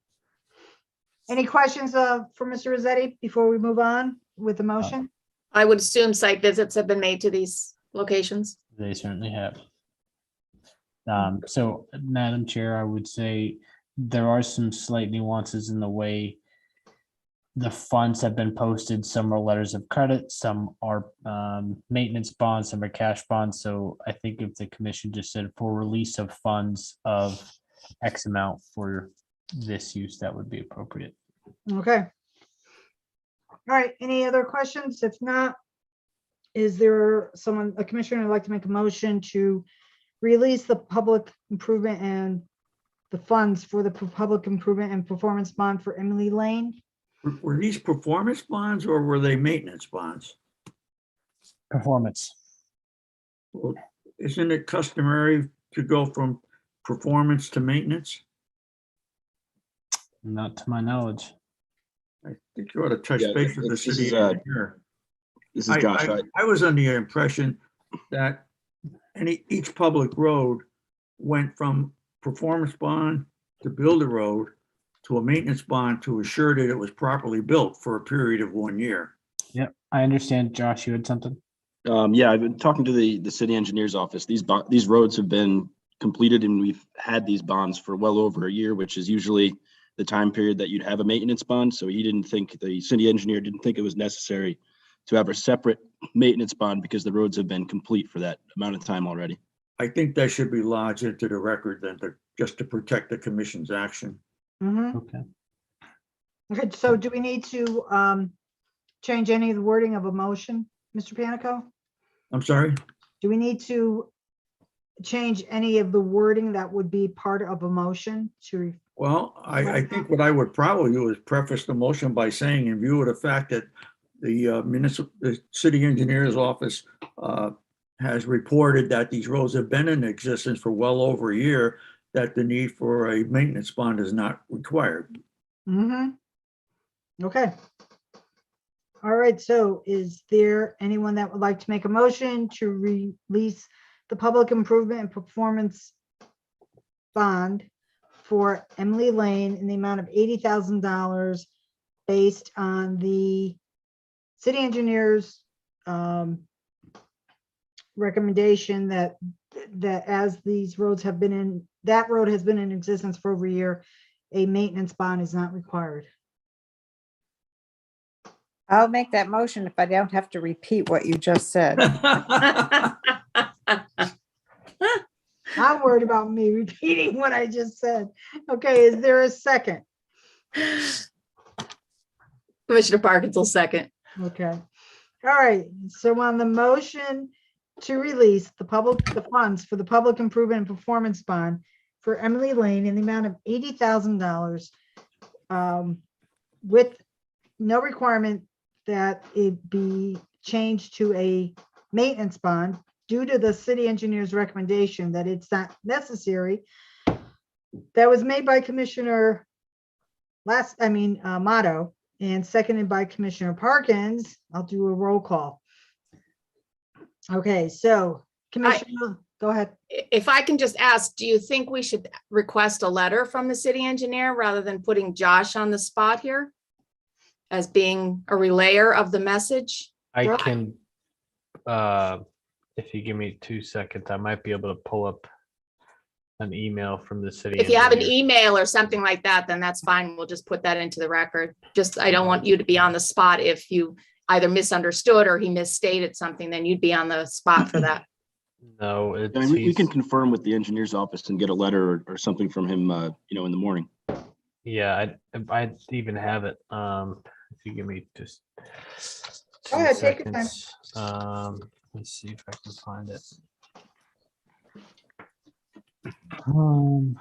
Any questions for Mr. Rossetti before we move on with the motion? I would assume site visits have been made to these locations. They certainly have. So, Madam Chair, I would say there are some slight nuances in the way the funds have been posted. Some are letters of credit, some are maintenance bonds, some are cash bonds. So I think if the commission just said for release of funds of X amount for this use, that would be appropriate. Okay. All right, any other questions? If not, is there someone, a commissioner who'd like to make a motion to release the public improvement and the funds for the public improvement and performance bond for Emily Lane? Were these performance bonds or were they maintenance bonds? Performance. Well, isn't it customary to go from performance to maintenance? Not to my knowledge. I think you ought to touch Yeah, base with the this is, city engineer. This is Josh. I was under the impression that each public road went from performance bond to build a road to a maintenance bond to assure that it was properly built for a period of 1 year. Yep, I understand. Josh, you had something? Yeah, I've been talking to the city engineer's office. These roads have been completed and we've had these bonds for well over a year, which is usually the time period that you'd have a maintenance bond. So the city engineer didn't think it was necessary to have a separate maintenance bond because the roads have been complete for that amount of time already. I think that should be lodged into the record then just to protect the commission's action. Mhm. Okay. Okay, so do we need to change any of the wording of a motion, Mr. Panico? I'm sorry? Do we need to change any of the wording that would be part of a motion to? Well, I think what I would probably do is preface the motion by saying, in view of the fact that the city engineer's office has reported that these roads have been in existence for well over a year, that the need for a maintenance bond is not required. Okay. All right, so is there anyone that would like to make a motion to release the public improvement and performance bond for Emily Lane in the amount of $80,000 based on the city engineer's recommendation that as these roads have been in, that road has been in existence for over a year, a maintenance bond is not required. I'll make that motion if I don't have to repeat what you just said. I'm worried about me repeating what I just said. Okay, is there a second? Commissioner Parkins will second. Okay. All right, so on the motion to release the funds for the public improvement and performance bond for Emily Lane in the amount of $80,000 with no requirement that it be changed to a maintenance bond due to the city engineer's recommendation that it's not necessary. That was made by Commissioner Motto and seconded by Commissioner Parkins. I'll do a roll call. Okay, so Commissioner, go ahead. If I can just ask, do you think we should request a letter from the city engineer rather than putting Josh on the spot here as being a relayer of the message? I Sure. can, if you give me 2 seconds, I might be able to pull up an email from the city. If you have an engineer. email or something like that, then that's fine. We'll just put that into the record. Just, I don't want you to be on the spot if you either misunderstood or he misstated something, then you'd be on the spot for that. No, I it's, mean, we can confirm with the engineer's office and get a letter or something from him, in the morning. yeah, I even have it. If you give me just Go 2 ahead, take your time. seconds. Let's see if I can find it. Come on.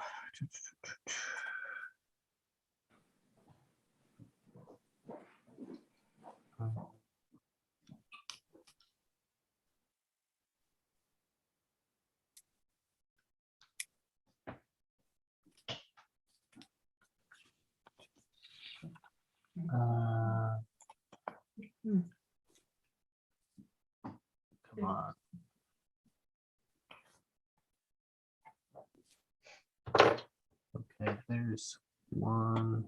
There's one.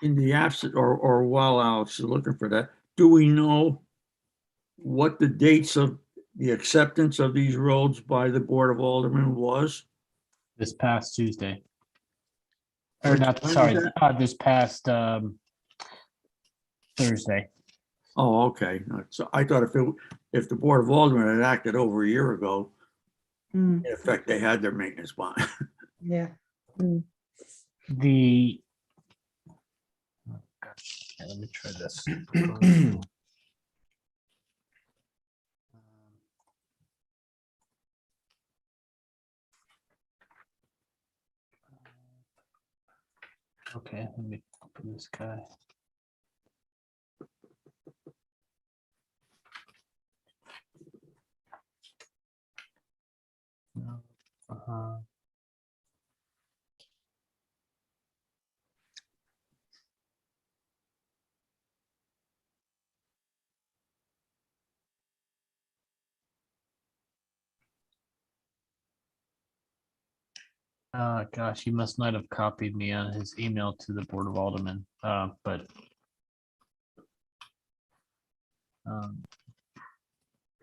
In the absence, or while Alex is looking for that, do we know what the dates of the acceptance of these roads by the Board of Aldermen was? This past Tuesday. Or Which- not, when sorry, was that? this past Thursday. Oh, okay. So I thought if the Board of Aldermen had acted over a year ago, Hmm, in effect, they had their maintenance bond. yeah. The. Oh, gosh. Okay, let me try this. Okay, let me open this guy. No, gosh, he must not have copied me on his email to the Board of Aldermen, but.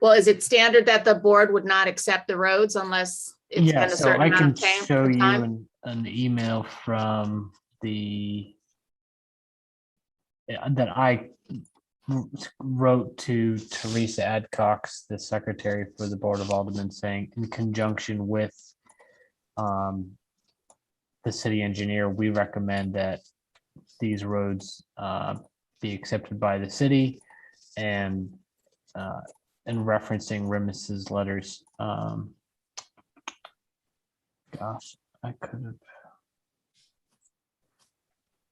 Well, is it standard that the board would not accept the roads unless it's Yeah, been a so certain I amount can of show you time? an email from that I wrote to Teresa Adcox, the secretary for the Board of Aldermen, saying in conjunction with the city engineer, we recommend that these roads be accepted by the city, and referencing Remus's letters. Gosh, I could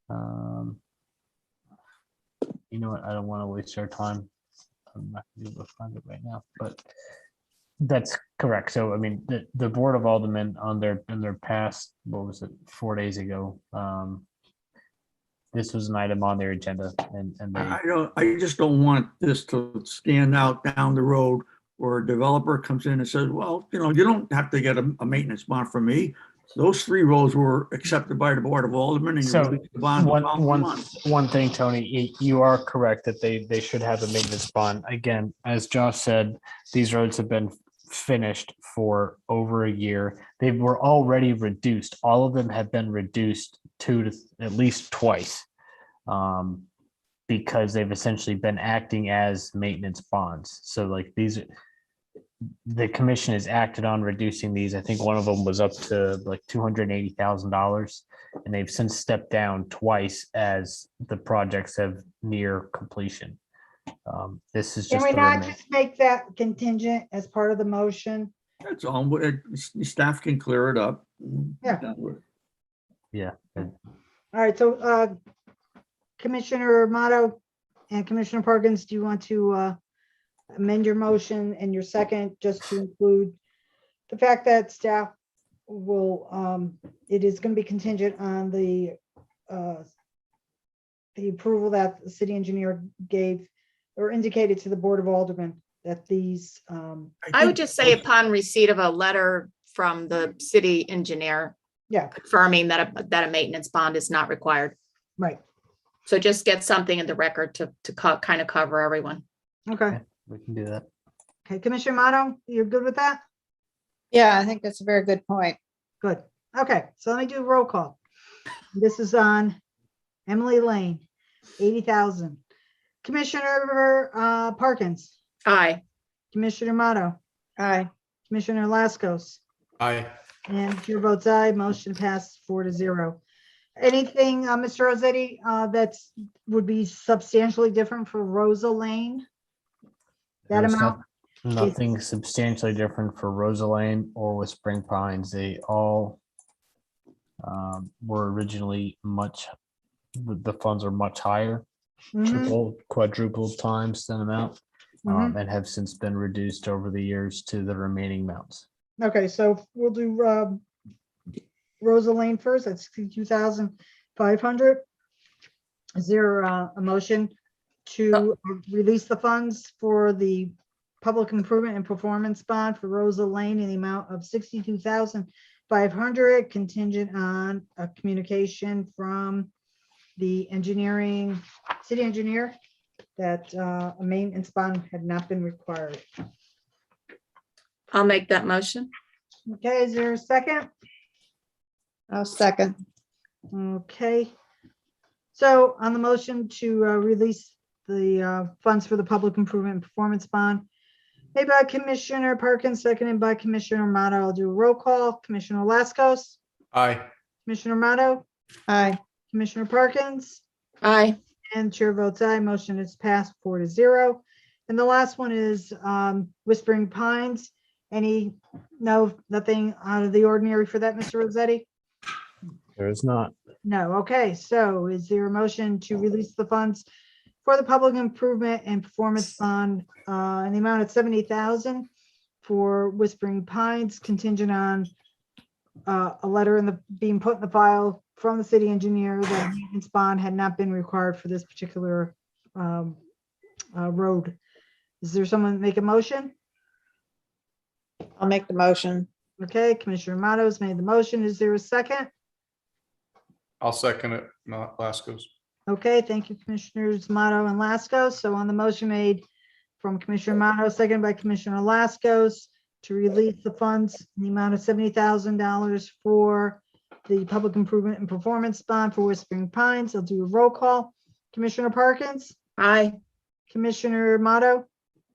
have. You know what? I don't want to waste our time. I'm not gonna be able to find it right now, but that's correct. So, I mean, the Board of Aldermen in their past, what was it, 4 days ago? This was an item on their agenda, and they. I just don't want this to stand out down the road where a developer comes in and says, well, you don't have to get a maintenance bond from me. Those 3 roads were accepted by the Board of Aldermen, and you So release the bond the following month. one thing, Tony, you are correct that they should have a maintenance bond. Again, as Josh said, these roads have been finished for over a year. They were already reduced. All of them have been reduced to at least twice, because they've essentially been acting as maintenance bonds. So like the commission has acted on reducing these. I think one of them was up to like $280,000, and they've since stepped down twice as the projects have near completion. This is Can just we the not remaining. just make that contingent as part of the motion? That's all. Staff can clear it up. Yeah. Yeah. All right, so Commissioner Amato and Commissioner Parkins, do you want to amend your motion and your second just to include the fact that staff will, it is going to be contingent on the approval that the city engineer gave or indicated to the Board of Aldermen that these. I would just say upon receipt of a letter from the city engineer Yeah, confirming that a maintenance bond is not required. right. So just get something in the record to kind of cover everyone. Okay. We can do that. Okay, Commissioner Amato, you're good with that? Yeah, I think that's a very good point. Good. Okay, so let me do a roll call. This is on Emily Lane, 80,000. Commissioner Parkins, Aye. Commissioner Amato, Aye. Commissioner Laskos, Aye. and chair votes aye. Motion passed 4-0. Anything, Mr. Rossetti, that's would be substantially different for Rosa Lane? That There's amount? nothing substantially different for Rosa Lane or with Spring Pines. They all were originally the funds are much higher, Mhm. triple, quadruple times that amount. and have since been reduced over the years to the remaining amounts. Okay, so we'll do Rosa Lane first, that's 62,500. Is there a motion to release the funds for the public improvement and performance bond for Rosa Lane in the amount of 62,500 contingent on a communication from the city engineer that a maintenance bond had not been required? I'll make that motion. Okay, is there a second? I'll second. Okay. So on the motion to release the funds for the public improvement and performance bond, made by Commissioner Perkins, seconded by Commissioner Motto. I'll do a roll call. Commissioner Laskos, Aye. Commissioner Motto, Aye. Commissioner Perkins, Aye. and chair votes aye. Motion is passed 4-0. And the last one is Whispering Pines. Nothing out of the ordinary for that, Mr. Rossetti? There is not. No. Okay, so is there a motion to release the funds for the public improvement and performance bond in the amount of 70,000 for Whispering Pines, contingent on a letter being put in the file from the city engineer that a maintenance bond had not been required for this particular road? Is there someone make a motion? I'll make the motion. Okay, Commissioner Matos made the motion. Is there a second? I'll second it, not Laskos. Okay, thank you, Commissioners Motto and Laskos. So on the motion made from Commissioner Motto, seconded by Commissioner Laskos, to release the funds in the amount of $70,000 for the public improvement and performance bond for Whispering Pines. I'll do a roll call. Commissioner Perkins, Aye. Commissioner Motto,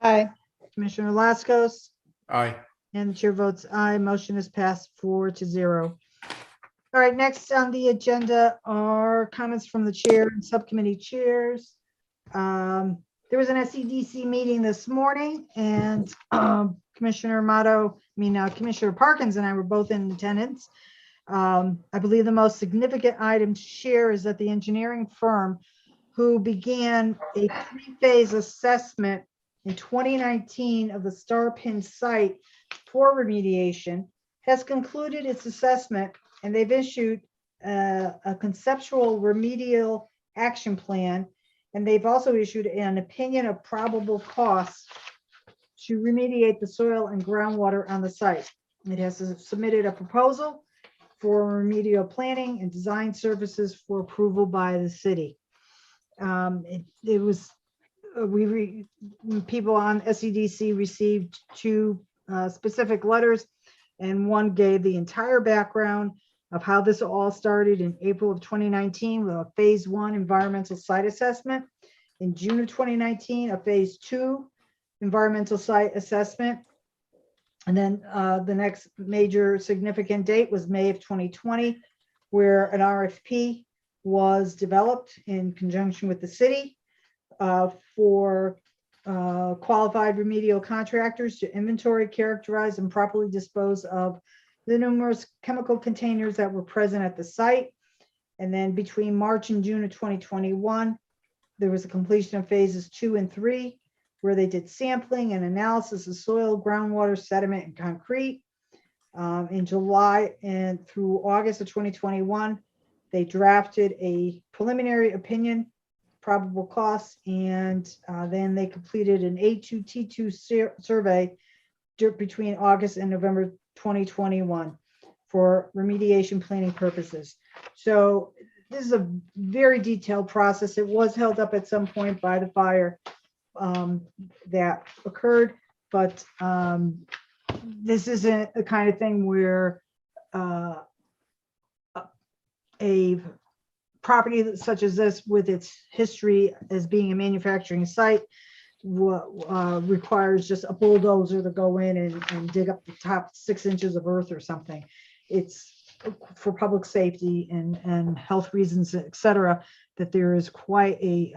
Aye. Commissioner Laskos, Aye. and the chair votes aye. Motion is passed 4-0. All right, next on the agenda are comments from the chair and subcommittee chairs. There was an SEDC meeting this morning, and Commissioner Perkins and I were both in attendance. I believe the most significant item to share is that the engineering firm who began a three-phase assessment in 2019 of the Star Pin site for remediation has concluded its assessment, and they've issued a conceptual remedial action plan, and they've also issued an opinion of probable costs to remediate the soil and groundwater on the site. It has submitted a proposal for remedial planning and design services for approval by the city. People on SEDC received two specific letters, and one gave the entire background of how this all started in April of 2019 with a phase 1 environmental site assessment. In June of 2019, a phase 2 environmental site assessment. And then the next major significant date was May of 2020, where an RFP was developed in conjunction with the city for qualified remedial contractors to inventory, characterize, and properly dispose of the numerous chemical containers that were present at the site. And then between March and June of 2021, there was a completion of phases 2 and 3, where they did sampling and analysis of soil, groundwater, sediment, and concrete. In July and through August of 2021, they drafted a preliminary opinion, probable costs, and then they completed an A2T2 survey between August and November 2021 for remediation planning purposes. So this is a very detailed process. It was held up at some point by the fire that occurred, but this isn't the kind of thing where a property such as this, with its history as being a manufacturing site, requires just a bulldozer to go in and dig up the top 6 inches of earth or something. It's for public safety and health reasons, et cetera, that there is quite a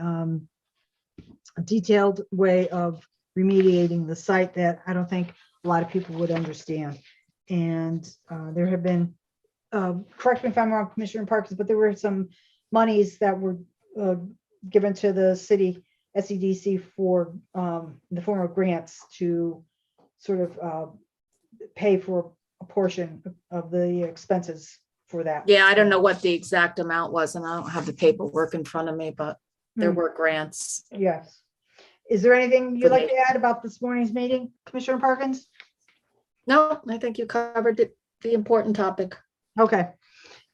detailed way of remediating the site that I don't think a lot of people would understand. And there have been, correct me if I'm wrong, Commissioner Parks, but there were some monies that were given to the city SEDC for in the form of grants to sort of pay for a portion of the expenses for that. Yeah, I don't know what the exact amount was, and I don't have the paperwork in front of me, but there Hmm. were grants. Yes. Is there anything you'd For like the- to add about this morning's meeting, Commissioner Parkins? No, I think you covered the important topic. Okay.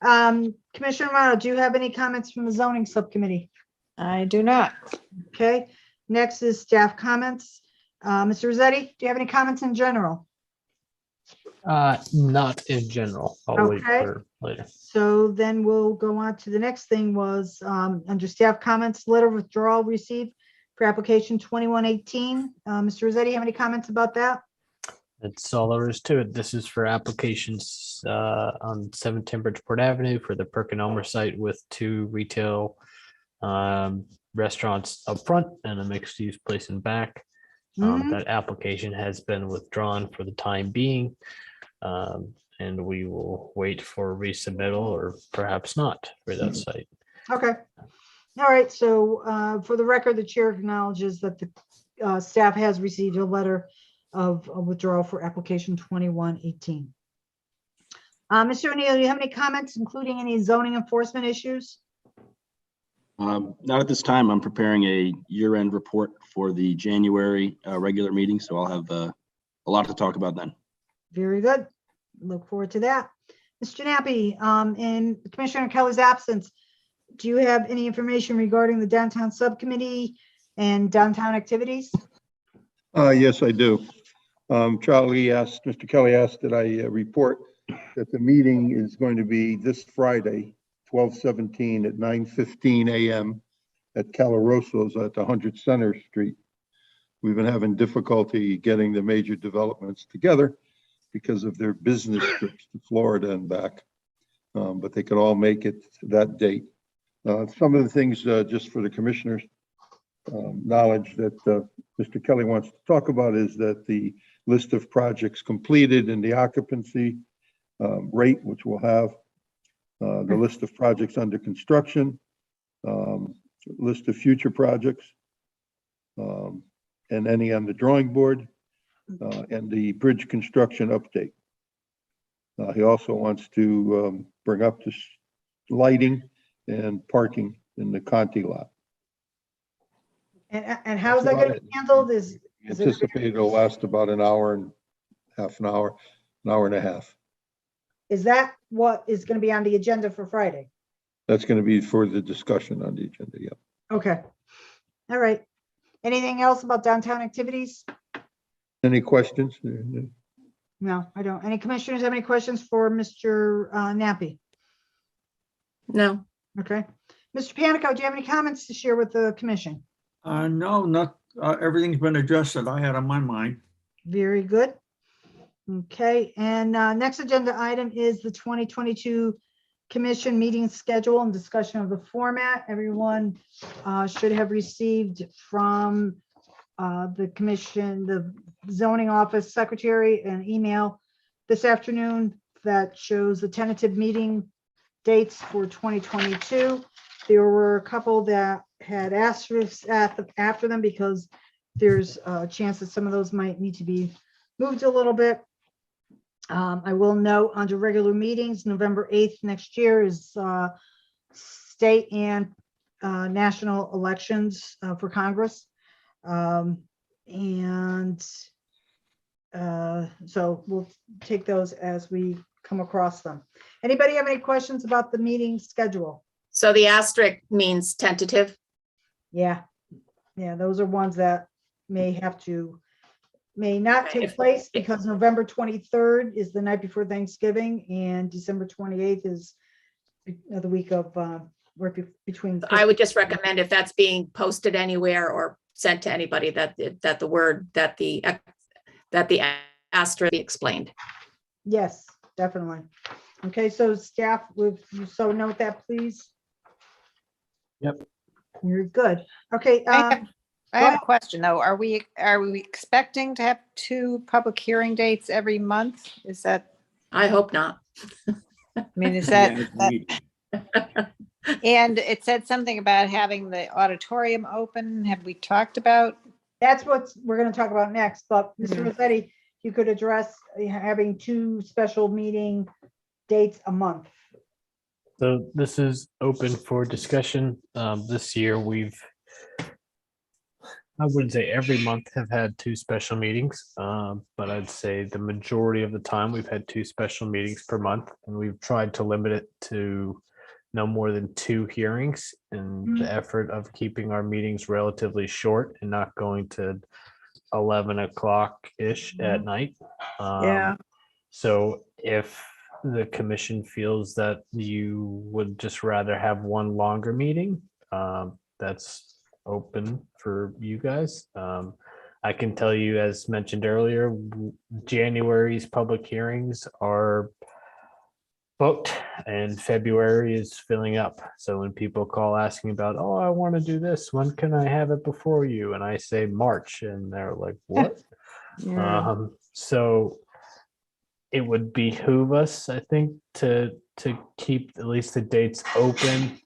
Commissioner Romano, do you have any comments from the zoning subcommittee? I do not. Okay. Next is staff comments. Mr. Rossetti, do you have any comments in general? Not in general. I'll wait Okay. for later. So then we'll go on to the next thing was under staff comments, letter of withdrawal received for application 2118. Mr. Rossetti, have any comments about that? That's all there is to it. This is for applications on 710 Bridgeport Avenue for the Perkin-Elmer site with 2 retail restaurants up front and a mixed-use place in back. Mhm. That application has been withdrawn for the time being. And we will wait for resubmittal or perhaps not for that site. Okay. All right. So for the record, the chair acknowledges that the staff has received a letter of withdrawal for application 2118. Mr. O'Neill, do you have any comments, including any zoning enforcement issues? Not at this time. I'm preparing a year-end report for the January regular meeting, so I'll have a lot to talk about then. Very good. Look forward to that. Mr. Nappi, in Commissioner Kelly's absence, do you have any information regarding the downtown subcommittee and downtown activities? Yes, I do. Mr. Kelly asked that I report that the meeting is going to be this Friday, 12/17 at 9:15 a.m. at Calarosso's at 100 Center Street. We've been having difficulty getting the major developments together because of their business trips to Florida and back, but they could all make it that date. Some of the things, just for the commissioners' knowledge, that Mr. Kelly wants to talk about is that the list of projects completed and the occupancy rate, which we'll have, the list of projects under construction, list of future projects, and any on the drawing board, and the bridge construction update. He also wants to bring up this lighting and parking in the Conti lot. And how's that going to be handled? Is it- Anticipated it'll last about an hour and half an hour and a half. Is that what is going to be on the agenda for Friday? That's going to be for the discussion on the agenda, yeah. Okay. All right. Anything else about downtown activities? Any questions? No, I don't. Any commissioners have any questions for Mr. Nappi? No. Okay. Mr. Panico, do you have any comments to share with the commission? No, not, everything's been addressed that I had on my mind. Very good. Okay, and next agenda item is the 2022 commission meeting schedule and discussion of the format. Everyone should have received from the commission, the zoning office secretary, an email this afternoon that shows the tentative meeting dates for 2022. There were a couple that had asterisks after them because there's a chance that some of those might need to be moved a little bit. I will note under regular meetings, November 8th next year is state and national elections for Congress. So we'll take those as we come across them. Anybody have any questions about the meeting schedule? So the asterisk means tentative. Yeah, those are ones that may not take place because November 23rd is the night before Thanksgiving and December 28th is the week of between. I would just recommend if that's being posted anywhere or sent to anybody that the asterisk be explained. Yes, definitely. Okay, so staff, would you so note that, please? Yep. You're good. Okay. I Go have ahead. a question though. Are we expecting to have 2 public hearing dates every month? Is that, I hope not. I mean, is that, And it said something about having the auditorium open. Have we talked about? That's what we're going to talk about next, but Mr. Mhm. Rossetti, you could address having 2 special meeting dates a month. So this is open for discussion. This year I wouldn't say every month have had 2 special meetings, but I'd say the majority of the time we've had 2 special meetings per month, and we've tried to limit it to no more than 2 hearings in the effort of keeping our meetings relatively short and not going to 11 o'clock-ish at night. Yeah. So if the commission feels that you would just rather have one longer meeting, that's open for you guys. I can tell you, as mentioned earlier, January's public hearings are booked and February is filling up. So when people call asking about, oh, I want to do this, when can I have it before you? And I say March, and they're like, what? So it would behoove us, I think, to keep at least the dates open.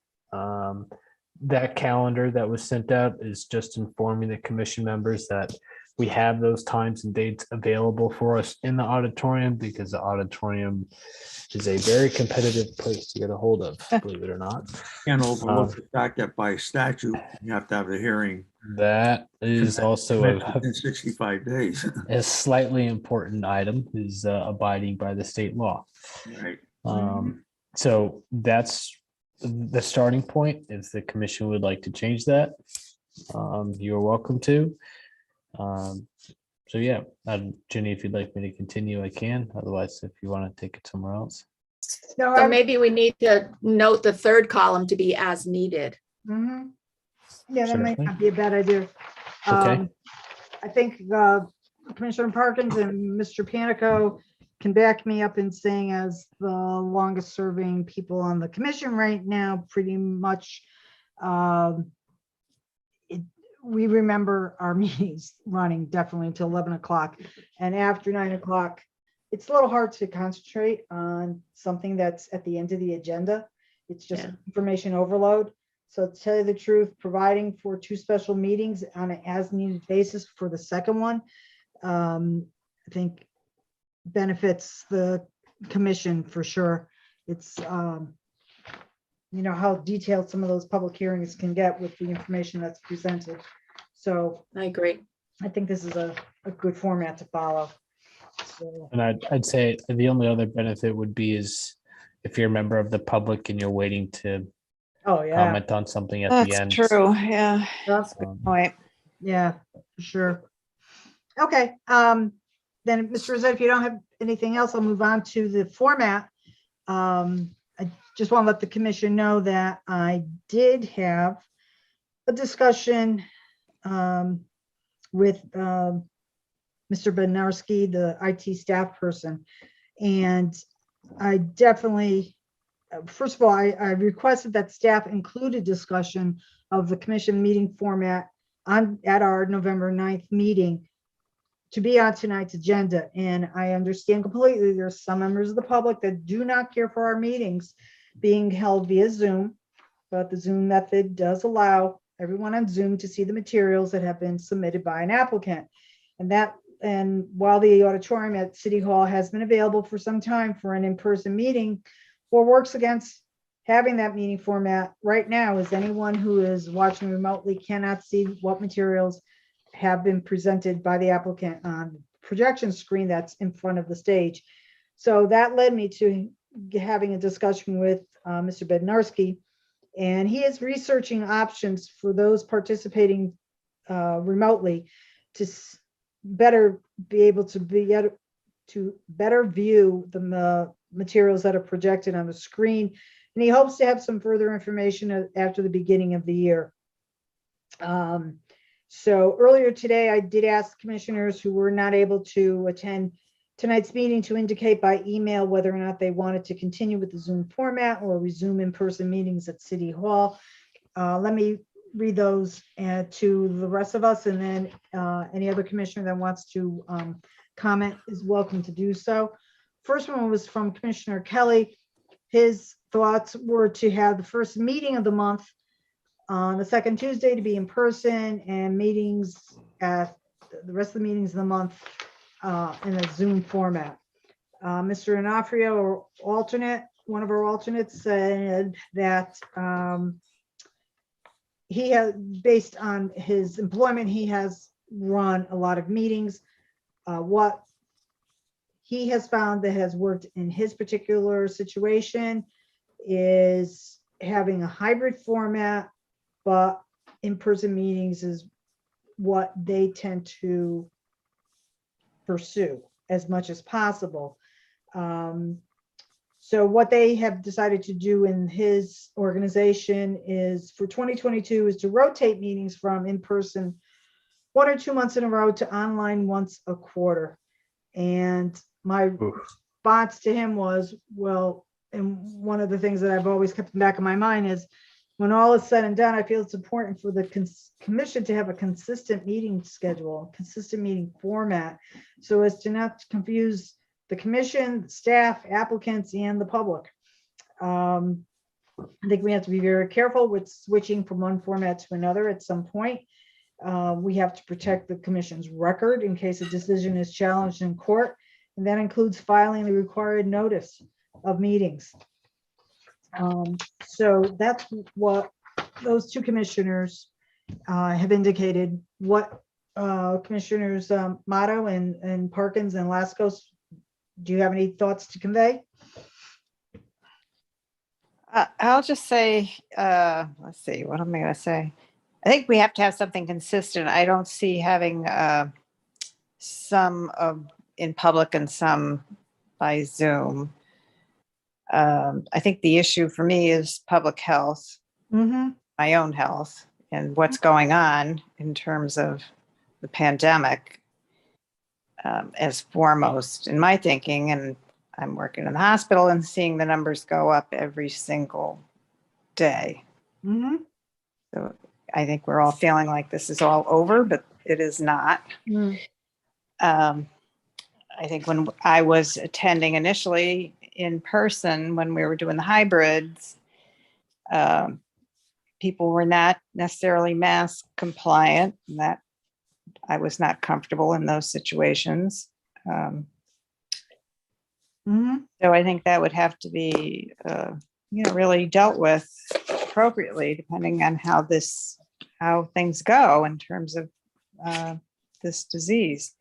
That calendar that was sent out is just informing the commission members that we have those times and dates available for us in the auditorium, because the auditorium is a very competitive place to get a hold of, believe it or not. Can't overlook the fact that by statute, you have to have the hearing That is also in 65 days. a slightly important item, is abiding by the state law. Right. So that's the starting point. If the commission would like to change that, you're welcome to. So yeah, Jenny, if you'd like me to continue, I can. Otherwise, if you want to take it somewhere else. No, So maybe we need to note the 3rd column to be as needed. Yeah, that Sure might thing. not be a bad idea. Okay. I think Commissioner Parkins and Mr. Panico can back me up in saying, as the longest serving people on the commission right now, pretty much we remember our meetings running definitely until 11 o'clock. And after 9 o'clock, it's a little hard to concentrate on something that's at the end of the agenda. It's just information overload. So to tell you the truth, providing for 2 special meetings on an as needed basis for the second one, I think benefits the commission for sure. It's, you know, how detailed some of those public hearings can get with the information that's presented. So I agree. I think this is a good format to follow. So, And I'd say the only other benefit would be is if you're a member of the public and you're waiting to oh, yeah. comment on something at the end. That's true. Yeah. That's Um, Point. Yeah, for sure. Okay, then Mr. Rosette, if you don't have anything else, I'll move on to the format. I just want to let the commission know that I did have a discussion with Mr. Bednarski, the IT staff person. And I definitely, first of all, I requested that staff include a discussion of the commission meeting format at our November 9th meeting to be on tonight's agenda. And I understand completely there's some members of the public that do not care for our meetings being held via Zoom, but the Zoom method does allow everyone on Zoom to see the materials that have been submitted by an applicant. And while the auditorium at City Hall has been available for some time for an in-person meeting, what works against having that meeting format right now is anyone who is watching remotely cannot see what materials have been presented by the applicant on the projection screen that's in front of the stage. So that led me to having a discussion with Mr. Bednarski, and he is researching options for those participating remotely to better be able to better view the materials that are projected on the screen. And he hopes to have some further information after the beginning of the year. So earlier today, I did ask commissioners who were not able to attend tonight's meeting to indicate by email whether or not they wanted to continue with the Zoom format or resume in-person meetings at City Hall. Let me read those to the rest of us, and then any other commissioner that wants to comment is welcome to do so. First one was from Commissioner Kelly. His thoughts were to have the first meeting of the month on the second Tuesday to be in person, and meetings at the rest of the meetings of the month in a Zoom format. Mr. Onofrio, or alternate, one of our alternates, said that he has, based on his employment, he has run a lot of meetings. What he has found that has worked in his particular situation is having a hybrid format, but in-person meetings is what they tend to pursue as much as possible. So what they have decided to do in his organization is for 2022 is to rotate meetings from in-person 1 or 2 months in a row to online once a quarter. And my response to him was, well, and one of the things that I've always kept in the back of my mind is, when all is said and done, I feel it's important for the commission to have a consistent meeting schedule, consistent meeting format, so as to not confuse the commission, staff, applicants, and the public. I think we have to be very careful with switching from one format to another at some point. We have to protect the commission's record in case a decision is challenged in court, and that includes filing the required notice of meetings. So that's what those two commissioners have indicated. What commissioners Motto and Parkins and Laskos, do you have any thoughts to convey? I'll just say, let's see, what am I going to say? I think we have to have something consistent. I don't see having some in public and some by Zoom. I think the issue for me is public health, my own health, and what's going on in terms of the pandemic as foremost in my thinking. And I'm working in the hospital and seeing the numbers go up every single day. So I think we're all feeling like this is all over, but it is not. I think when I was attending initially in person, when we were doing the hybrids, people were not necessarily mask compliant, and that I was not comfortable in those situations. So I think that would have to be, really dealt with appropriately, depending on how things go in terms of this disease.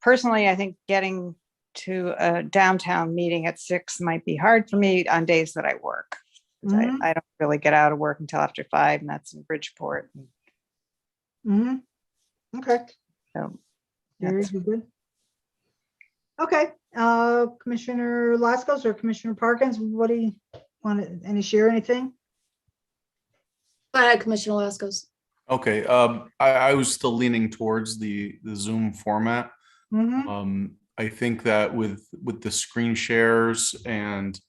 Personally, I think getting to a downtown meeting at 6 might be hard for me on days that I work. I don't really get out of work until after 5, and that's in Bridgeport. Okay. So very good. Okay, Commissioner Laskos or Commissioner Parkins, what do you want to, any share anything? Go ahead, Commissioner Laskos. Okay, I was still leaning towards the Zoom format. I think that with the screen shares and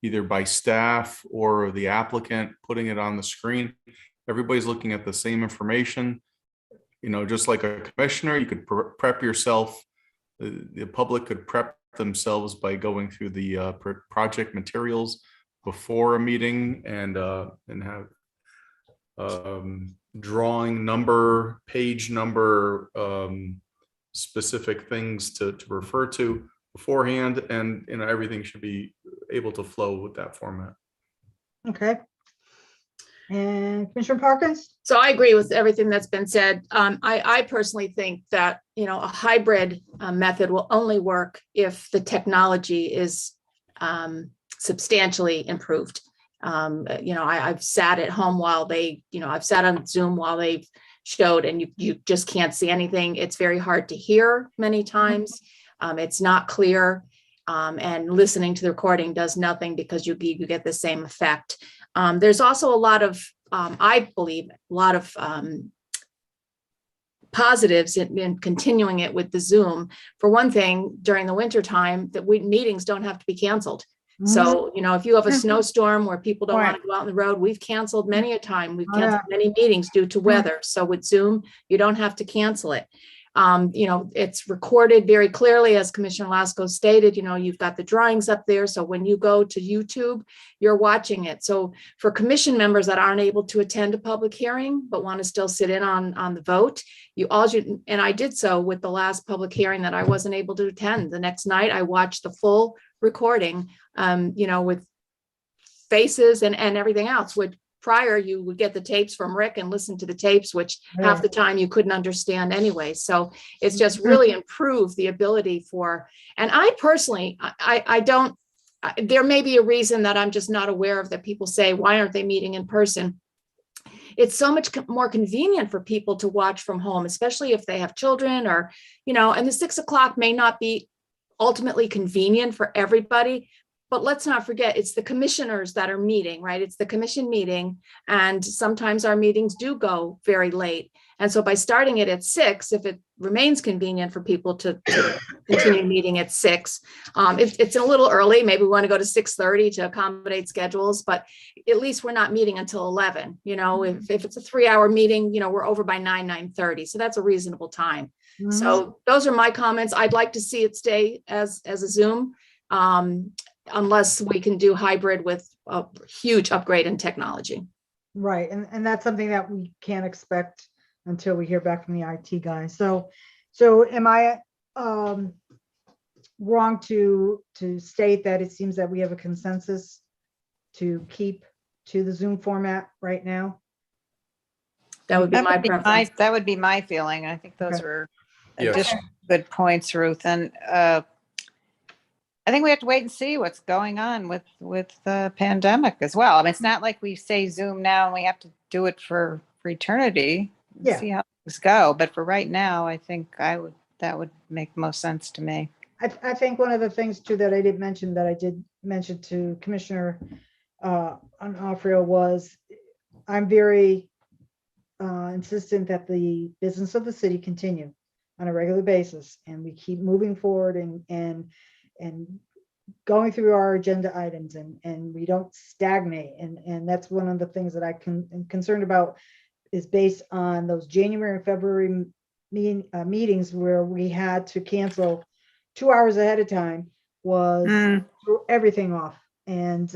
either by staff or the applicant putting it on the screen, everybody's looking at the same information. Just like a commissioner, you could prep yourself. The public could prep themselves by going through the project materials before a meeting and have drawing number, page number, specific things to refer to beforehand, and everything should be able to flow with that format. Okay. And Commissioner Parkins? So I agree with everything that's been said. I personally think that, a hybrid method will only work if the technology is substantially improved. I've sat at home while I've sat on Zoom while they've showed, and you just can't see anything. It's very hard to hear many times. It's not clear. And listening to the recording does nothing because you get the same effect. There's also a lot of, I believe, a lot of positives in continuing it with the Zoom. For one thing, during the winter time, that meetings don't have to be canceled. So, if you have a snowstorm where people don't want to go out on the road, we've canceled many a time. We've canceled many meetings due to weather. So with Zoom, you don't have to cancel it. It's recorded very clearly, as Commissioner Lasko stated, you've got the drawings up there. So when you go to YouTube, you're watching it. So for commission members that aren't able to attend a public hearing, but want to still sit in on the vote, and I did so with the last public hearing that I wasn't able to attend. The next night, I watched the full recording, with faces and everything else, which prior you would get the tapes from Rick and listen to the tapes, which half the time you couldn't understand anyway. So it's just really improved the ability and I personally, I don't, there may be a reason that I'm just not aware of, that people say, why aren't they meeting in person? It's so much more convenient for people to watch from home, especially if they have children or, and the 6 o'clock may not be ultimately convenient for everybody. But let's not forget, it's the commissioners that are meeting, right? It's the commission meeting. And sometimes our meetings do go very late. And so by starting it at 6, if it remains convenient for people to continue meeting at 6, it's a little early. Maybe we want to go to 6:30 to accommodate schedules, but at least we're not meeting until 11. If it's a 3-hour meeting, we're over by 9:30. So that's a reasonable time. So those are my comments. I'd like to see it stay as a Zoom. Unless we can do hybrid with a huge upgrade in technology. Right, and that's something that we can't expect until we hear back from the IT guys. So am I wrong to state that it seems that we have a consensus to keep to the Zoom format right now? That would be my preference. That would be my feeling. I think those were Yes. additional good points, Ruth. And I think we have to wait and see what's going on with the pandemic as well. I mean, it's not like we say Zoom now and we have to do it for eternity. Yeah. See how things go. But for right now, I think that would make most sense to me. I think one of the things too that I did mention to Commissioner Onofrio was, I'm very insistent that the business of the city continue on a regular basis, and we keep moving forward and going through our agenda items, and we don't stagnate. And that's one of the things that am concerned about, is based on those January and February meetings where we had to cancel 2 hours ahead of time, was threw everything off. And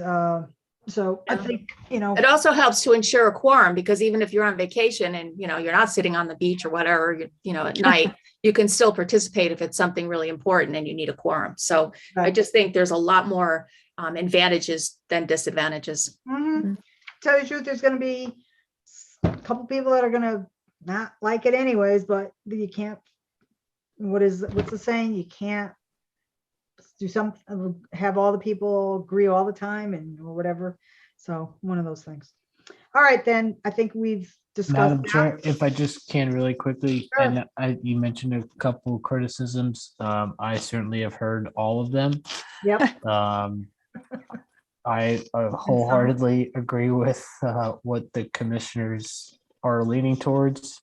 so I think, it also helps to ensure a quorum, because even if you're on vacation and, you're not sitting on the beach or whatever, at night, you can still participate if it's something really important and you need a quorum. So I just think there's a lot more advantages than disadvantages. Tell you the truth, there's going to be a couple people that are going to not like it anyways, but you can't, what's the saying? You can't have all the people agree all the time or whatever. So one of those things. All right, then I think we've discussed. Madam Chair, if I just can really quickly, Sure. and you mentioned a couple criticisms. I certainly have heard all of them. Yep. I wholeheartedly agree with what the commissioners are leaning towards.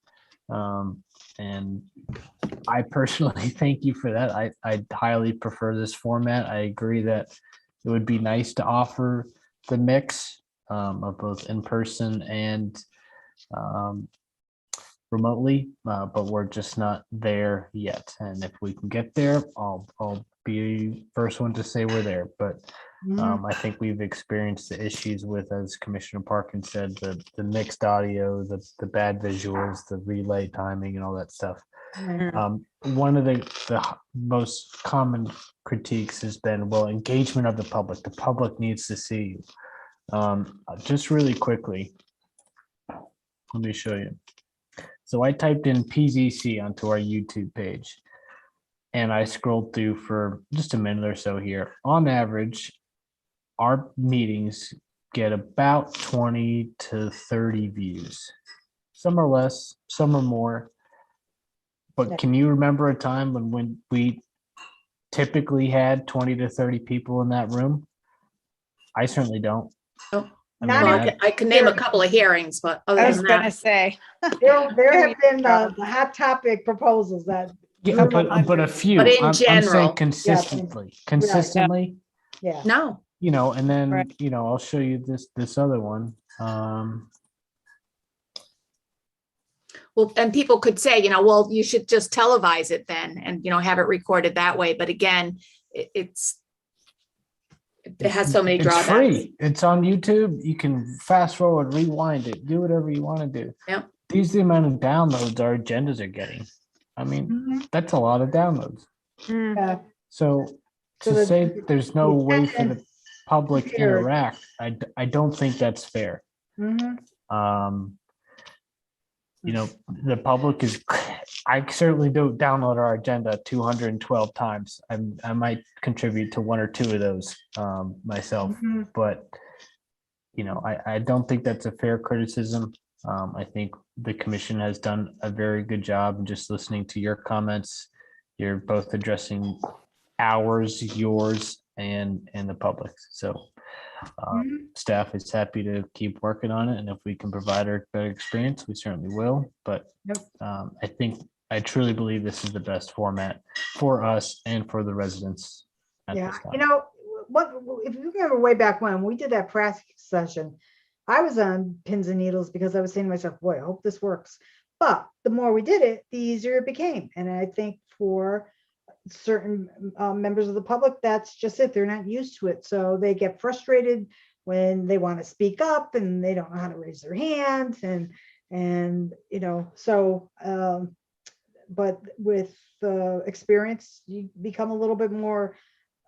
And I personally thank you for that. I highly prefer this format. I agree that it would be nice to offer the mix of both in person and remotely, but we're just not there yet. And if we can get there, I'll be the first one to say we're there. But I think we've experienced the issues with, as Commissioner Parkin said, the mixed audio, the bad visuals, the relay timing, and all that stuff. One of the most common critiques has been, well, engagement of the public. The public needs to see you. Just really quickly, let me show you. So I typed in PZC onto our YouTube page, and I scrolled through for just a minute or so here. On average, our meetings get about 20 to 30 views. Some are less, some are more. But can you remember a time when we typically had 20 to 30 people in that room? I certainly don't. Oh, I mean, I can name a couple of hearings, but I other was than gonna that, say. There have been the hot topic proposals that. yeah, but a few. But in I'm saying general, consistently. Yeah. no. And then, Right. I'll show you this other one. Well, and people could say, well, you should just televise it then and, have it recorded that way. But again, it has so many It's drawbacks. free. It's on YouTube. You can fast forward, rewind it, do whatever you want to do. Yep. These are the amount of downloads our agendas are getting. I mean, that's a lot of downloads. Yeah. So So to the- say there's no the way for the attendance public to here- interact, I don't think that's fair. Mhm. The public is, I certainly don't download our agenda 212 times. I might contribute to one or two of those myself, Mhm. but I don't think that's a fair criticism. I think the commission has done a very good job in just listening to your comments. You're both addressing ours, yours, and the public's. So staff is happy to keep working on it, and if we can provide a better experience, we certainly will. But I truly believe this is the best format for us and for the residents at Yeah, this time. what, if you remember way back when we did that practice session, I was on pins and needles because I was saying to myself, boy, I hope this works. But the more we did it, the easier it became. And I think for certain members of the public, that's just it. They're not used to it. So they get frustrated when they want to speak up and they don't know how to raise their hand. But with the experience, you become a little bit more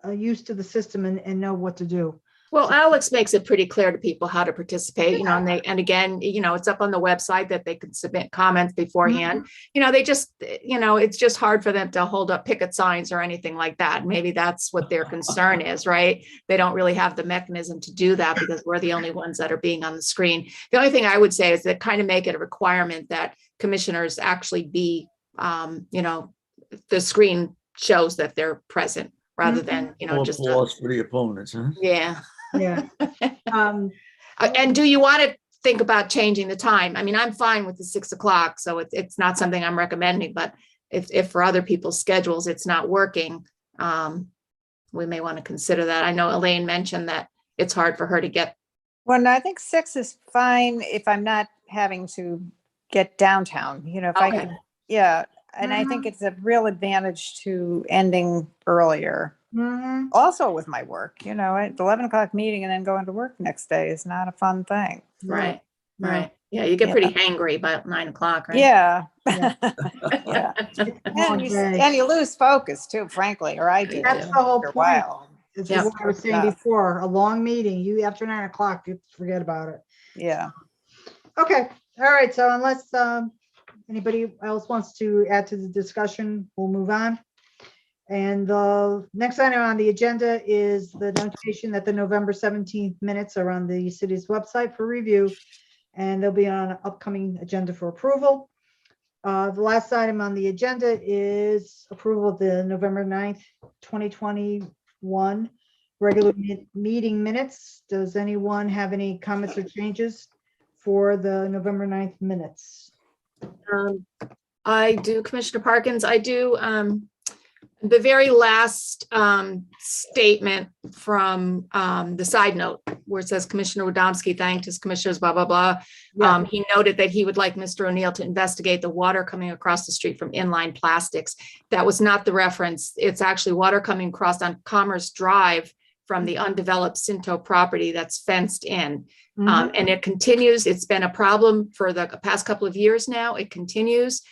used to the system and know what to do. Well, Alex makes it pretty clear to people how to participate, and again, it's up on the website that they can submit comments beforehand. They just, it's just hard for them to hold up picket signs or anything like that. Maybe that's what their concern is, right? They don't really have the mechanism to do that because we're the only ones that are being on the screen. The only thing I would say is that kind of make it a requirement that commissioners actually be, the screen shows that they're present rather than, just. Applause for the opponents, huh? Yeah. Yeah. And do you want to think about changing the time? I mean, I'm fine with the 6 o'clock, so it's not something I'm recommending, but if for other people's schedules, it's not working, we may want to consider that. I know Elaine mentioned that it's hard for her to get. Well, no, I think 6 is fine if I'm not having to get downtown, if I Okay. could, yeah. And I think it's a real advantage to ending earlier. Mhm. Also with my work, at 11 o'clock meeting and then going to work next day is not a fun thing. Right. No. Right. Yeah, you get pretty hangry by 9 o'clock, right? Yeah. Yeah. Yeah. Long day. And you lose focus too, frankly, or I do. That's the whole after a point. while. It's Yep. what I was saying before, a long meeting, you after 9 o'clock, you forget about it. Yeah. Okay, all right, so unless anybody else wants to add to the discussion, we'll move on. And the next item on the agenda is the notation that the November 17th minutes are on the city's website for review, and they'll be on an upcoming agenda for approval. The last item on the agenda is approval of the November 9th, 2021 regular meeting minutes. Does anyone have any comments or changes for the November 9th minutes? I do, Commissioner Parkins, I do. The very last statement from the side note where it says Commissioner Wodomski thanked his commissioners, blah, blah, blah. Yeah. He noted that he would like Mr. O'Neill to investigate the water coming across the street from inline plastics. That was not the reference. It's actually water coming across on Commerce Drive from the undeveloped Cinto property that's fenced in. And it continues. It's been a problem for the past couple of years now. It continues.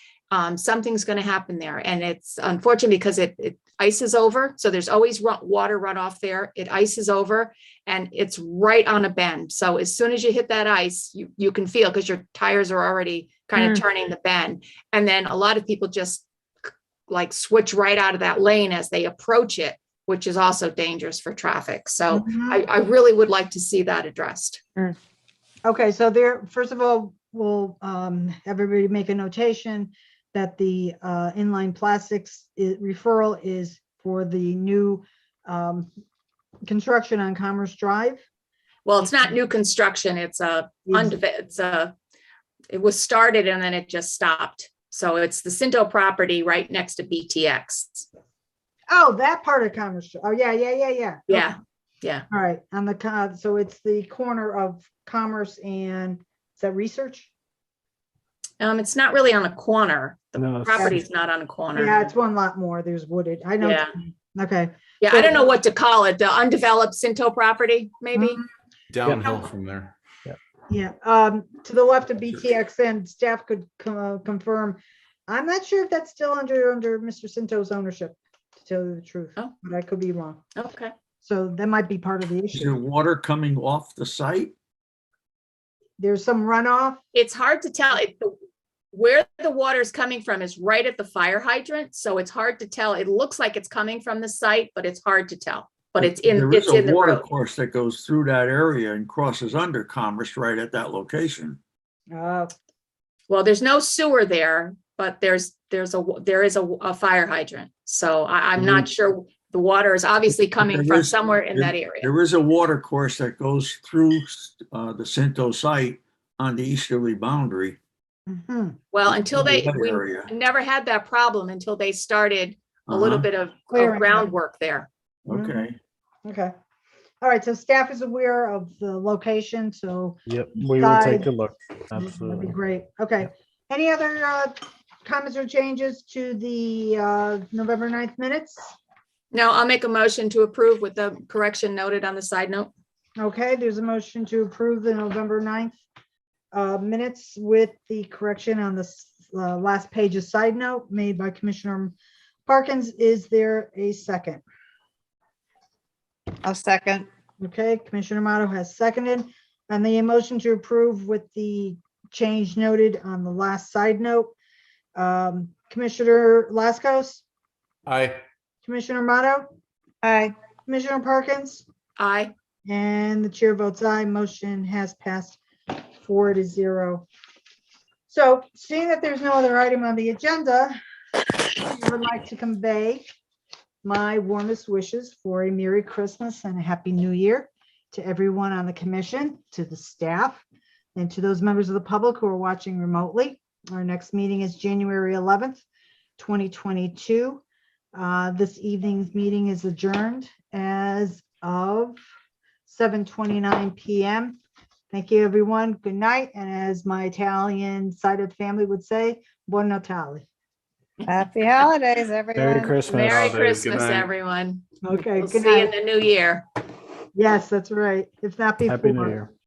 Something's going to happen there. And it's unfortunate because it ices over. So there's always water runoff there. It ices over and it's right on a bend. So as soon as you hit that ice, you can feel because your tires are already kind of turning the bend. And then a lot of people just like switch right out of that lane as they approach it, which is also dangerous for traffic. So I really would like to see that addressed. Okay, so there, first of all, we'll everybody make a notation that the inline plastics referral is for the new construction on Commerce Drive. Well, it's not new construction. It was started and then it just stopped. So it's the Cinto property right next to BTX. Oh, that part of Commerce. Oh, yeah. Yeah. Yeah. All right, on the, so it's the corner of Commerce and, is that Research? It's not really on a corner. The No, it's- property's not on a corner. Yeah, it's one lot more. There's wooded. I know. Yeah. Okay. Yeah, I don't know what to call it. The undeveloped Cinto property, maybe? Mhm. Downhill from there. Yeah, to the left of BTXN, staff could confirm. I'm not sure if that's still under Mr. Cinto's ownership, to tell you the truth, Oh. but I could be wrong. Okay. So that might be part of the Is there issue. water coming off the site? There's some runoff. It's hard to tell. Where the water is coming from is right at the fire hydrant, so it's hard to tell. It looks like it's coming from the site, but it's hard to tell. But it's in There is a the water road. course that goes through that area and crosses under Commerce right at that location. Well, there's no sewer there, but there is a fire hydrant. So I'm not sure. The water is obviously coming There from is- somewhere in that area. There is a water course that goes through the Cinto site on the easterly boundary. Mhm. Well, until in we that area. never had that problem until they started a little Uh-huh. bit of Clearing. groundwork there. Okay. Okay. All right, so staff is aware of the location, so Yep, we will take Side. a look. that'd be Absolutely. great. Okay. Any other comments or changes to the November 9th minutes? No, I'll make a motion to approve with the correction noted on the side note. Okay, there's a motion to approve the November 9th minutes with the correction on the last page's side note made by Commissioner Parkins. Is there a second? I'll second. Okay, Commissioner Amato has seconded, and the motion to approve with the change noted on the last side note. Commissioner Laskos, Aye. Commissioner Amato, Aye. Commissioner Parkins, Aye. and the chair votes aye. Motion has passed 4-0. So seeing that there's no other item on the agenda, I would like to convey my warmest wishes for a Merry Christmas and a Happy New Year to everyone on the commission, to the staff, and to those members of the public who are watching remotely. Our next meeting is January 11th, 2022. This evening's meeting is adjourned as of 7:29 p.m. Thank you, everyone. Good night. And as my Italian-sided family would say, Buon Natale. Happy holidays, everyone. Merry Christmas. Merry Holidays, good Christmas, night. everyone. Okay, We'll good see you in night. the new year. Yes, that's right. If not before. Happy New Year.